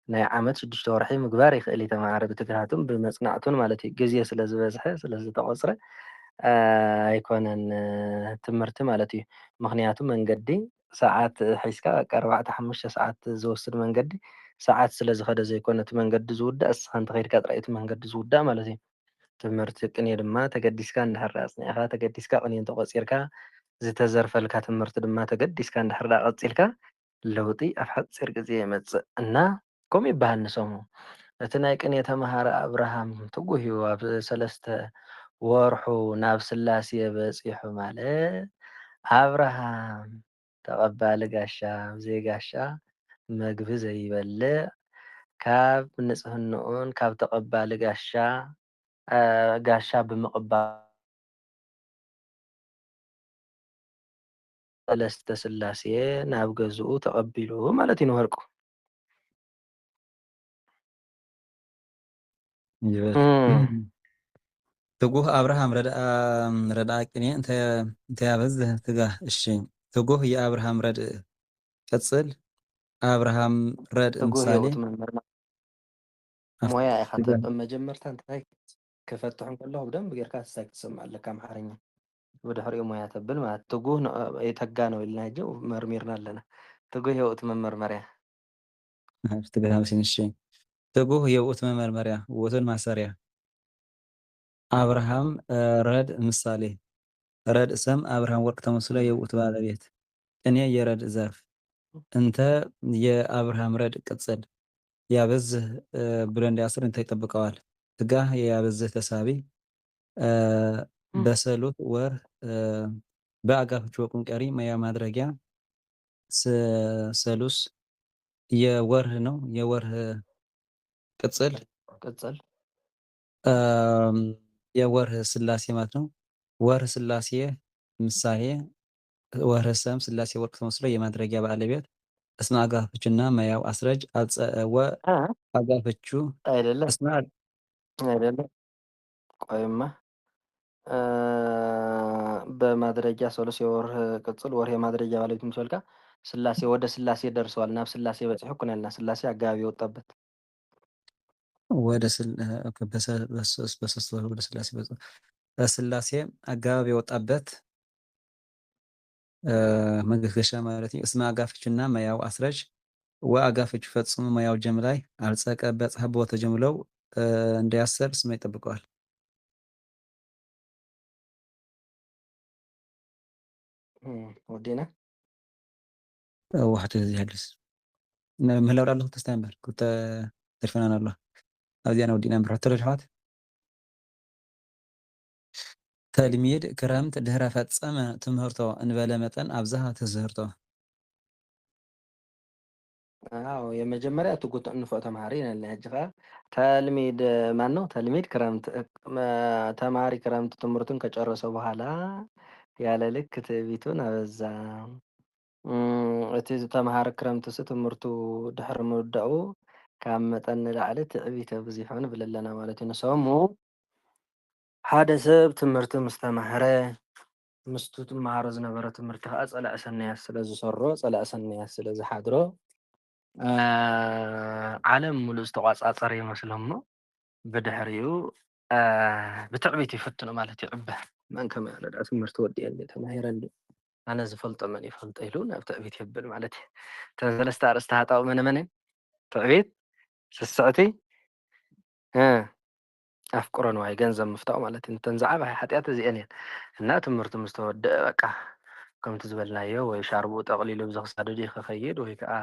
ናይ ዓመት 6 ወርሒ ምግባር ይኽእል እዩ ተምሃሪ ብትግሃቱን ብመፅናዕቱን ማለት እዩ። ግዜ ስለ ዝበዝሐ ስለ ዝተቆፅረ ኣይኮነን ትምህርቲ ማለት እዩ። ምክንያቱ መንገዲ ሰዓት ሒዝካ 4-5 ሰዓት ዝወስድ መንገዲ ሰዓት ስለ ዝኸደ ዘይኮነ እቲ መንገዲ ዝውዳእ እስኻ እንተኸይድካ ጥራይ እቲ መንገዲ ዝውዳእ ማለት እዩ። ትምህርቲ ቅኔ ድማ ተገዲስካ እንድሕር ኣፅኒዕኻ ተገዲስካ ቅኔ እንተቆፂርካ ዝተዘርፈልካ ትምህርቲ ድማ ተገዲስካ እንድሕር ቀፂልካ ለውጢ ኣብ ሓፂር ግዜ የመፅእ እና ከምኡ ይበሃል ንሰሙ እቲ ናይ ቅኔ ተምሃሪ አብርሃም ትጉህ እዩ ኣብ 3 ወርሑ ናብ ስላሴ በፂሑ ማለት አብርሃም ተቐባሊ ጋሻ ዘይጋሻ መግቢ ዘይበልዕ ካብ ንፅህንኡን ካብ ተቐባሊ ጋሻ ብምቕባል ሰለስተ ስላሴ ናብ ገዝኡ ተቐቢሉ ማለት እዩ ንወርቁ ትጉህ አብርሃም ረዳአ ቅኔ እንተያበዝህ ትጋህ። እሺ ትጉህ የአብርሃም ረድእ ቅጽል አብርሃም ረድእ ምሳሌ ሞያ ኢኻ መጀመርታ እንታይ ክፈትሖም ከለኹ ብደንብ ጌርካ እስታይ ክትሰምዕ ኣለካ ኣምሓርኛ ብድሕሪኡ ሞያ ተብል ማለት ትጉህ የተጋ ነው ኢልና ሕጂ መርሚርና ኣለና። ትጉህ የውእት መመርመሪያ ትጉህ የውእት መመርመሪያ ውእቱን ማሰሪያ አብርሃም ረድእ ምሳሌ ረድእ ሰም አብርሃም ወርቅ ተመስሎ የውእቱ ባለቤት ቅኔ የረድእ ዘርፍ እንተ የአብርሃም ረድእ ቅጽል ያበዝህ ብሎ እንዲያስር እንተ ይጠብቀዋል። ትጋህ የያበዝህ ተሳቢ በሰሉት ወር በአጋፍች ወቁም ቀሪ መያ ማድረጊያ ሰሉስ የወርህ ነው የወርህ ቅጽል የወርህ ስላሴ ማለት ነው። ወርህ ስላሴ ምሳሌ ወርህ ሰም ስላሴ ወርቅ ተመስሎ የማድረጊያ ባለቤት እስመ አጋፍችና መያው አስረጅ አጋፍቹ አይደለም እስመ አይደለም ቆይማ በማድረጊያ ሰሉስ የወርህ ቅጽል ወርህ የማድረጊያ ባለቤት ምሰልካ ስላሴ ወደ ስላሴ ደርሰዋል ናብ ስላሴ በፂሑ እኮ ነው ያልና ስላሴ አጋባቢ የወጣበት ወደ በሶስት ወር ወደ ስላሴ በስላሴ አጋባቢ የወጣበት መገስገሻ ማለት ነው። እስመ አጋፍችና መያው አስረጅ ወአጋፍች ፈጽሞ መያው ጀምላይ አልጸቀ በጽሐ ቦተ ጀምለው እንዲያሰር ስመ ይጠብቀዋል። ወዲና واحد يحدث مهلا ولا الله تستمر كنت تلفون انا الله ابدي انا ودينا نمبر حتى الحوات تلميذ كرمت ድህረ ፈጸመ ትምህርቶ እንበለ መጠን ኣብዝሃ ትዝህርቶ አዎ የመጀመሪያ ትጉት እንፎ ተማሪ ነን ለህጅኻ ተልሚድ ማን ነው ተልሚድ ክረምት ተማሪ ክረምት ትምህርቱን ከጨረሰ በኋላ ያለ ልክ ትዕቢቱን አበዛ እቲ ዝተምሃረ ክረምትስ ትምህርቱ ድሕሪ ምውዳኡ ካብ መጠን ንላዕሊ ትዕቢት ኣብዚሑ ንብል ኣለና ማለት እዩ ንሰሙ ሓደ ሰብ ትምህርቲ ምስ ተምሃረ ምስቱ ትመሃሮ ዝነበረ ትምህርቲ ከዓ ፀላእ ሰናያት ስለ ዝሰርሮ ፀላእ ሰናያት ስለ ዝሓድሮ ዓለም ሙሉእ ዝተቋፃፀረ ይመስሎ እሞ ብድሕሪኡ ብትዕቢት ይፍትኑ ማለት ይዕበ መን ከመይ ኣለ ዳ ትምህርቲ ወዲአኒ ተማሂረኒ ኣነ ዝፈልጦ መን ይፈልጦ ኢሉ ናብ ትዕቢት ይብል ማለት እዩ እተን ሰለስተ ኣርእስቲ ሃጣው መነ መነ ትዕቢት ስስዕቲ ኣፍቅሮ ንዋይ ገንዘብ ምፍታው ማለት እዩ እተን ዝዓበየ ሓጢኣት እዚአን እየን እና ትምህርቲ ምስ ተወድአ በቃ ከምቲ ዝበልናዮ ወይ ሻርቡ ጠቕሊሉ ብዝኽሳዱ ዲ ክኸይድ ወይ ከዓ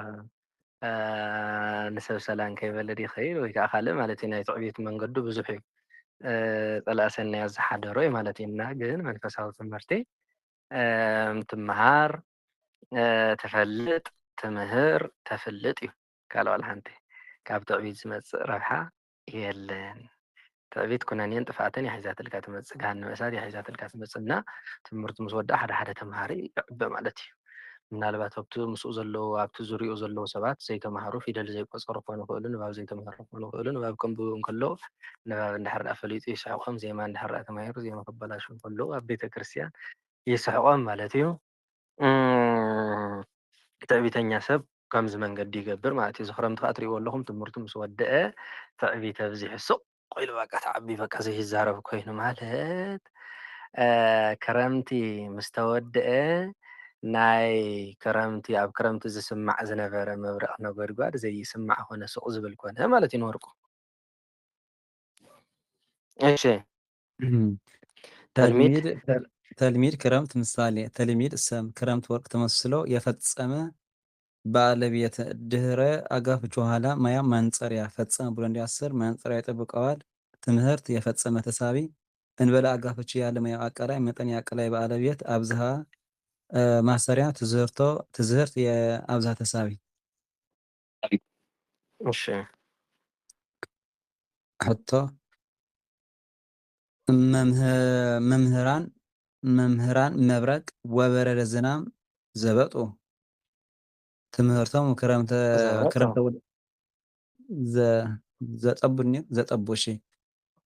ንሰብ ሰላም ከይበለድ ይኸይድ ወይ ከዓ ካልእ ማለት እዩ ናይ ትዕቢት መንገዱ ብዙሕ እዩ ፀላእ ሰናያት ዝሓደሮ እዩ ማለት እዩ እና ግን መንፈሳዊ ትምህርቲ ትመሃር ትፈልጥ ትምህር ተፍልጥ እዩ ካልእ ዋላ ሓንቲ ካብ ትዕቢት ዝመፅእ ረብሓ የለን ትዕቢት ኩነኔን ጥፍኣትን የሒዛትልካ ትመፅእ ገሃነመ እሳት የሒዛትልካ ትመፅእ እና ትምህርቲ ምስ ወድኣ ሓደ ሓደ ተምሃሪ ይዕበ ማለት እዩ ምናልባት ኣብቲ ምስኡ ዘለዉ ኣብቲ ዙርይኡ ዘለዉ ሰባት ዘይተምሃሩ ፊደል ዘይቆፀሩ ክኾኑ ይኽእሉ ንባብ ዘይተምሃሩ ክኾኑ ይኽእሉ ንባብ ከንብቡ እንከለዉ ንባብ እንድሕር ዳኣ ፈሊጡ ይስሕቖም ዜማ እንድሕር ዳኣ ተማሂሩ ዜማ ክበላሹ እንከለዉ ኣብ ቤተክርስትያን ይስሕቖም ማለት እዩ ትዕቢተኛ ሰብ ከምዚ መንገዲ ይገብር ማለት እዩ እዚ ክረምቲ ከዓ እትሪእዎ ኣለኹም ትምህርቱ ምስ ወድአ ትዕቢት ኣብዚሑ ሱቕ ኢሉ በቃ ተዓቢ በቃ ዘይዛረብ ኮይኑ ማለት ክረምቲ ምስ ተወድአ ናይ ክረምቲ ኣብ ክረምቲ ዝስማዕ ዝነበረ መብረቕ ነጎድጓድ ዘይስማዕ ኮነ ሱቕ ዝብል ኮነ ማለት እዩ ንወርቁ እሺ ተልሚድ ክረምት ምሳሌ ተልሚድ ሰም ክረምት ወርቅ ተመስሎ የፈጸመ ባለቤት ድህረ አጋፍች በኋላ ማያ ማንጸሪያ ፈጸመ ብሎ እንዲያስር ማንጸሪያ ይጠብቀዋል ትምህርት የፈጸመ ተሳቢ እንበለ አጋፍች ያለ ማያ አቀላይ መጠን ያቀላይ ባለቤት አብዝሃ ማሰሪያ ትዝህርት የአብዝሃ ተሳቢ እሺ ሕቶ መምህራን መብረቅ ወበረደ ዝናም ዘበጡ ትምህርቶም ክረምተ ዘጠቡ እሺ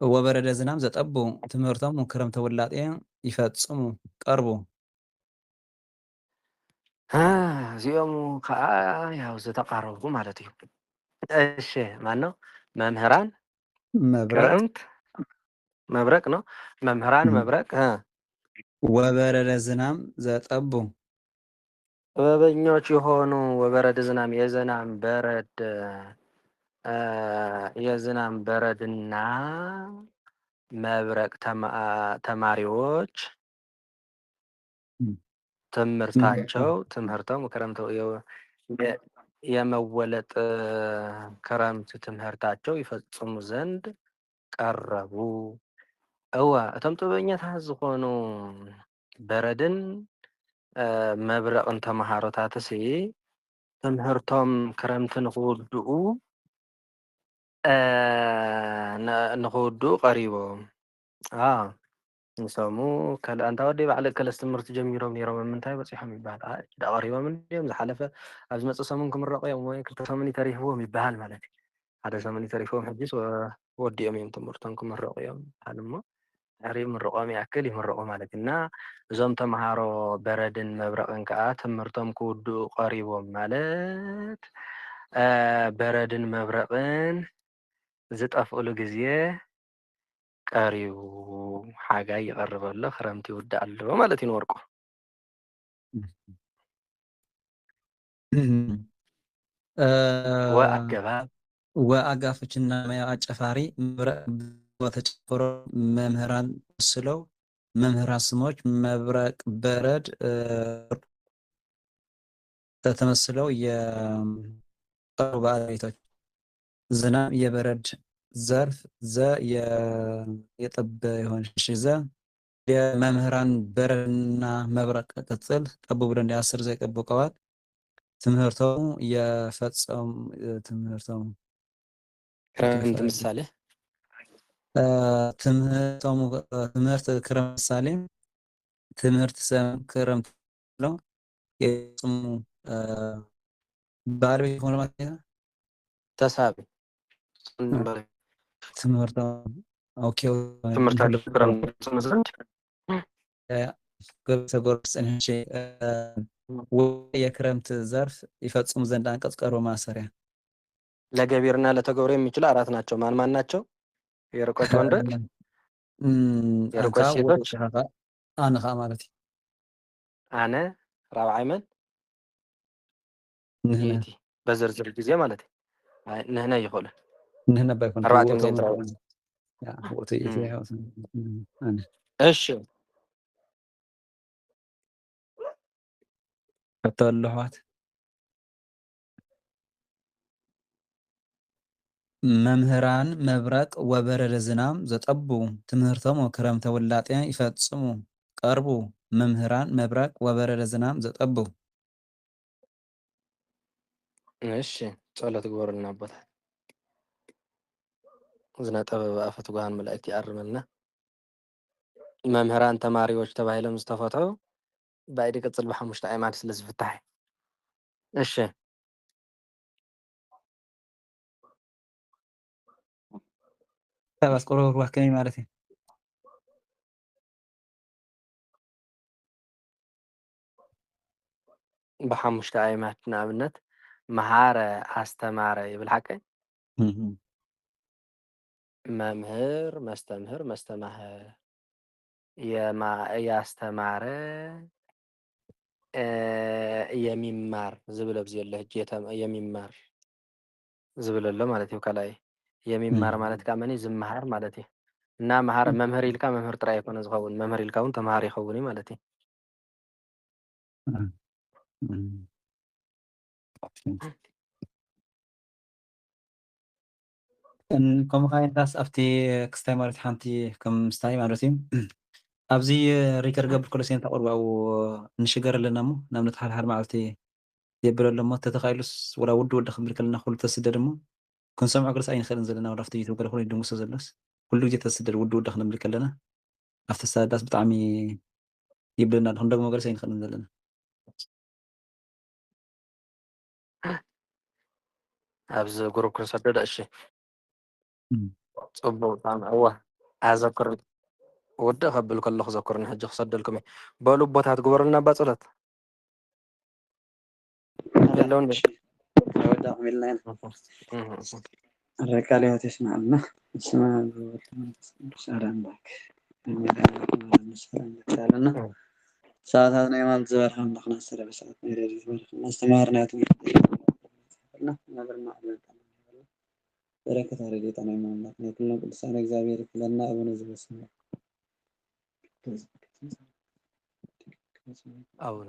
ወበረደ ዝናም ዘጠቡ ትምህርቶም ክረምተ ውላጤ ይፈጽሙ ቀርቡ እዚኦም ከዓ ያው ዝተቃረቡ ማለት እዩ እሺ ማነው መምህራን ክረምት መብረቅ ነው መምህራን መብረቅ ወበረደ ዝናም ዘጠቡ ጥበበኞች የሆኑ ወበረደ ዝናም የዝናም በረድና መብረቅ ተማሪዎች ትምህርቶም ክረምት የመወለጥ ክረምት ትምህርታቸው ይፈጽሙ ዘንድ ቀረቡ እዋ እቶም ጥበበኛታት ዝኾኑ በረድን መብረቕን ተምሃሮታትሲ ትምህርቶም ክረምቲ ንኽውድኡ ቀሪቦም ንሰሙ ካልኣንታ ወዲ ባዕሊ ከለስ ትምህርቲ ጀሚሮም ነይሮም ምንታይ በፂሖም ይበሃል ቀሪቦም እንዲኦም ዝሓለፈ ኣብ ዝመፅእ ሰሙን ክምረቑ እዮም ወይ ክልተ ሰሙን ተሪፍዎም ይበሃል ማለት እዩ ሓደ ሰሙን ተሪፍዎም ሕጂስ ወዲኦም እዮም ትምህርቶም ክምረቑ እዮም በሃል እሞ ድሕሪ ምርቆም ያክል ይምረቑ ማለት እና እዞም ተምሃሮ በረድን መብረቕን ከዓ ትምህርቶም ክውድኡ ቀሪቦም ማለት በረድን መብረቕን ዝጠፍእሉ ግዜ ቀሪቡ ሓጋይ ይቐርብ ኣሎ ክረምቲ ይውዳእ ኣሎ ማለት እዩ ንወርቁ ወአጋፍችና ማያ አጨፋሪ ተጨፍሮ መምህራን ስለው መምህራን ስሞች መብረቅ፣ በረድ ተመስለው የጠሩ ባለቤቶች። ዝናብ የበረድ ዘርፍ፣ የጠብ የሆነች ዘ የመምህራን በረድና መብረቅ ቅጽል ጠቡ ብለን 10 ዘ ይጠብቀዋል። ትምህርቶሙ የፈጸሙ ትምህርቶሙ ክረምት ምሳሌ ትምህርት ክረምት ምሳሌ ትምህርት ክረምት ነው። የጽሙ ባለቤት ሆነ ማለት ነው። ተሳቢ ትምህርት ኦኬ ትምህርት ክረምት ዘንድ የክረምት ዘርፍ ይፈጽሙ ዘንድ አንቀጽ ቀርቦ ማሰሪያ ለገቢርና ለተገብሮ የሚችሉ 4 ናቸው። ማን ማን ናቸው? የርቆች ወንዶች፣ የርቆች ሴቶች፣ አንኻ ማለት አነ ራብዓይ መን ንህነ በዝርዝር ጊዜ ማለት ንህነ ይኸውል ንህነ ባይኮን 4 ጊዜ ጥራው። እሺ ከተወለኋት መምህራን መብረቅ ወበረደ ዝናም ዘጠቡ ትምህርቶም ክረምተ ውላጤ ይፈጽሙ ቀርቡ። መምህራን መብረቅ ወበረደ ዝናም ዘጠቡ። እሺ ጸሎት ግበሩልና አቦታ ዝናጠበ በአፈት ጓሃን መላእክት ያርመልና መምህራን ተማሪዎች ተባይለም ዝተፈተው ባይዲ ቅጽል በሐሙሽተ አይማድ ስለዝፍታሕ። እሺ ታባስቆሮ ዋከኒ ማለት ነው። በሐሙሽተ አይማድ ንኣብነት መሃረ አስተማረ ይብል ሓቀይ መምህር መስተምህር መስተማህር ያስተማረ የሚማር ዝብለ ብዝየለ ህጅ የሚማር ዝብለሎ ማለት እዩ። ከላይ የሚማር ማለት ካመኒ ዝመሃር ማለት እዩ እና መሃር መምህር ኢልካ መምህር ጥራይ ይኮነ ዝኸውን መምህር ኢልካ እውን ተምሃር ይኸውን እዩ ማለት እዩ። ከምኡ ካይንታስ ኣብቲ ክስታይ ማለት ሓንቲ ከም ምስታይ ማለት እዩ። ኣብዚ ሪከር ገብር ከሎ ሴንታ ቁርባኡ ንሽገር ኣለና ሞ ናብነት ሓልሓል መዓልቲ የብለ ኣሎ ሞ ተተኻኢሉስ ወላ ውዲ ወዲ ክብል ከለና ኩሉ ተስደድ ሞ ክንሰምዖ ግርስ ኣይንኽእልን ዘለና ወላ ኣብቲ ዩቱብ ገለ ኮይኑ ድምሶ ዘሎስ ኩሉ ግዜ ተስደድ ውዲ ወዲ ክንብል ከለና ኣብቲ ሳዳስ ብጣዕሚ ይብለና ክንደግሞ ገርስ ኣይንኽእልን ዘለና ኣብዚ ጉሩብ ክንሰደድ እሺ ጽቡቅ ጣም እዋ ኣዘክር ወዲ ከብል ከለኹ ዘክርኒ ሕጂ ክሰደልኩም እየ በሉ ቦታት ግበሩልና ባ ጸሎት የለውን ወዳኩም ኢልና ረቃል ህይወት ይስማዕልና ሰላምባክ ሰላምና ሰዓታት ናይ ማለት ዝበርሃም ንኽና ሰለበ ሰዓት ናይ ረድኤት ዝበርሃም አስተማርና ትምህርትና ነብርና በረከት ረድኤት ናይ ማምላክ ናይ ኩልና ቅዱሳን እግዚአብሔር ይክለና አቡነ ዘበሰማያት አቡነ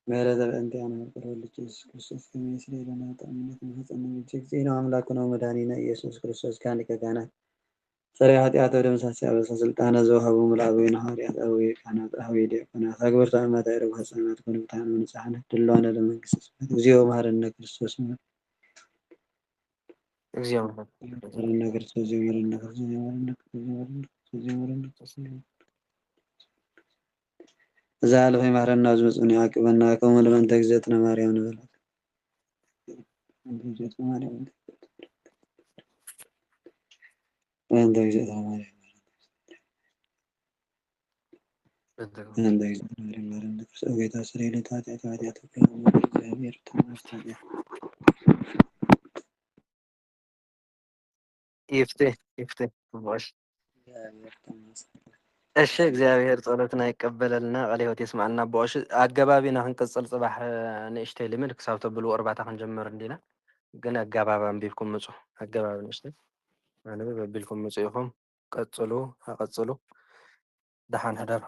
ምህረት በእንቲአነ ወልድ ኢየሱስ ክርስቶስ ከመይስለ ለና ተአምነት መሐፀነ እጅግ ዜና አምላኩና መድኃኒነ ኢየሱስ ክርስቶስ ካህን ከካህናት ሰሪያ ኃጢአት ወደ መሳሲ አበሰ ስልጣነ ዘውሃቡ ምልአበዊነ ሐዋርያት አበዊ ካህናት አበዊ ዲያቆናት አግብርተ አእማት አይረጉ ህፃናት ኮንብታን ንጽሐነ ድለዋነ ለመንግስተ ሰማያት እግዚኦ መሐረነ ክርስቶስ እግዚኦ መሐረነ ክርስቶስ እግዚኦ መሐረነ ክርስቶስ እግዚኦ መሐረነ ክርስቶስ እዛ አለፈ ማረና ዝመጽኡን ያቅበና ከመ ለመንተ ግዘትነ ማርያም ንበላት እንተ ማርያም እንተ ግዘትነ ማርያም እንተ ግዘትነ ማርያም ጌታ ስለ ለታት ያታት እግዚአብሔር ተመስገን። ይፍቴ ቦሽ እግዚአብሔር ተመስገን። እሺ እግዚአብሔር ጸሎትና ይቀበለልና ቃለ ሕይወት ይስማዕና ቦሽ ኣገባቢና ክንቅፅል ፅባሕ ንእሽተይ ልምድ ክሳብ ተብልዎ እርባታ ክንጀምር እንዲና ግን ኣገባብ ኣንቢብኩም ምፁ ኣገባብ ንእሽተይ ኣነ በቢልኩም ምፁ ኢኹም ቀፅሉ ኣቐፅሉ ደሓን ሕደር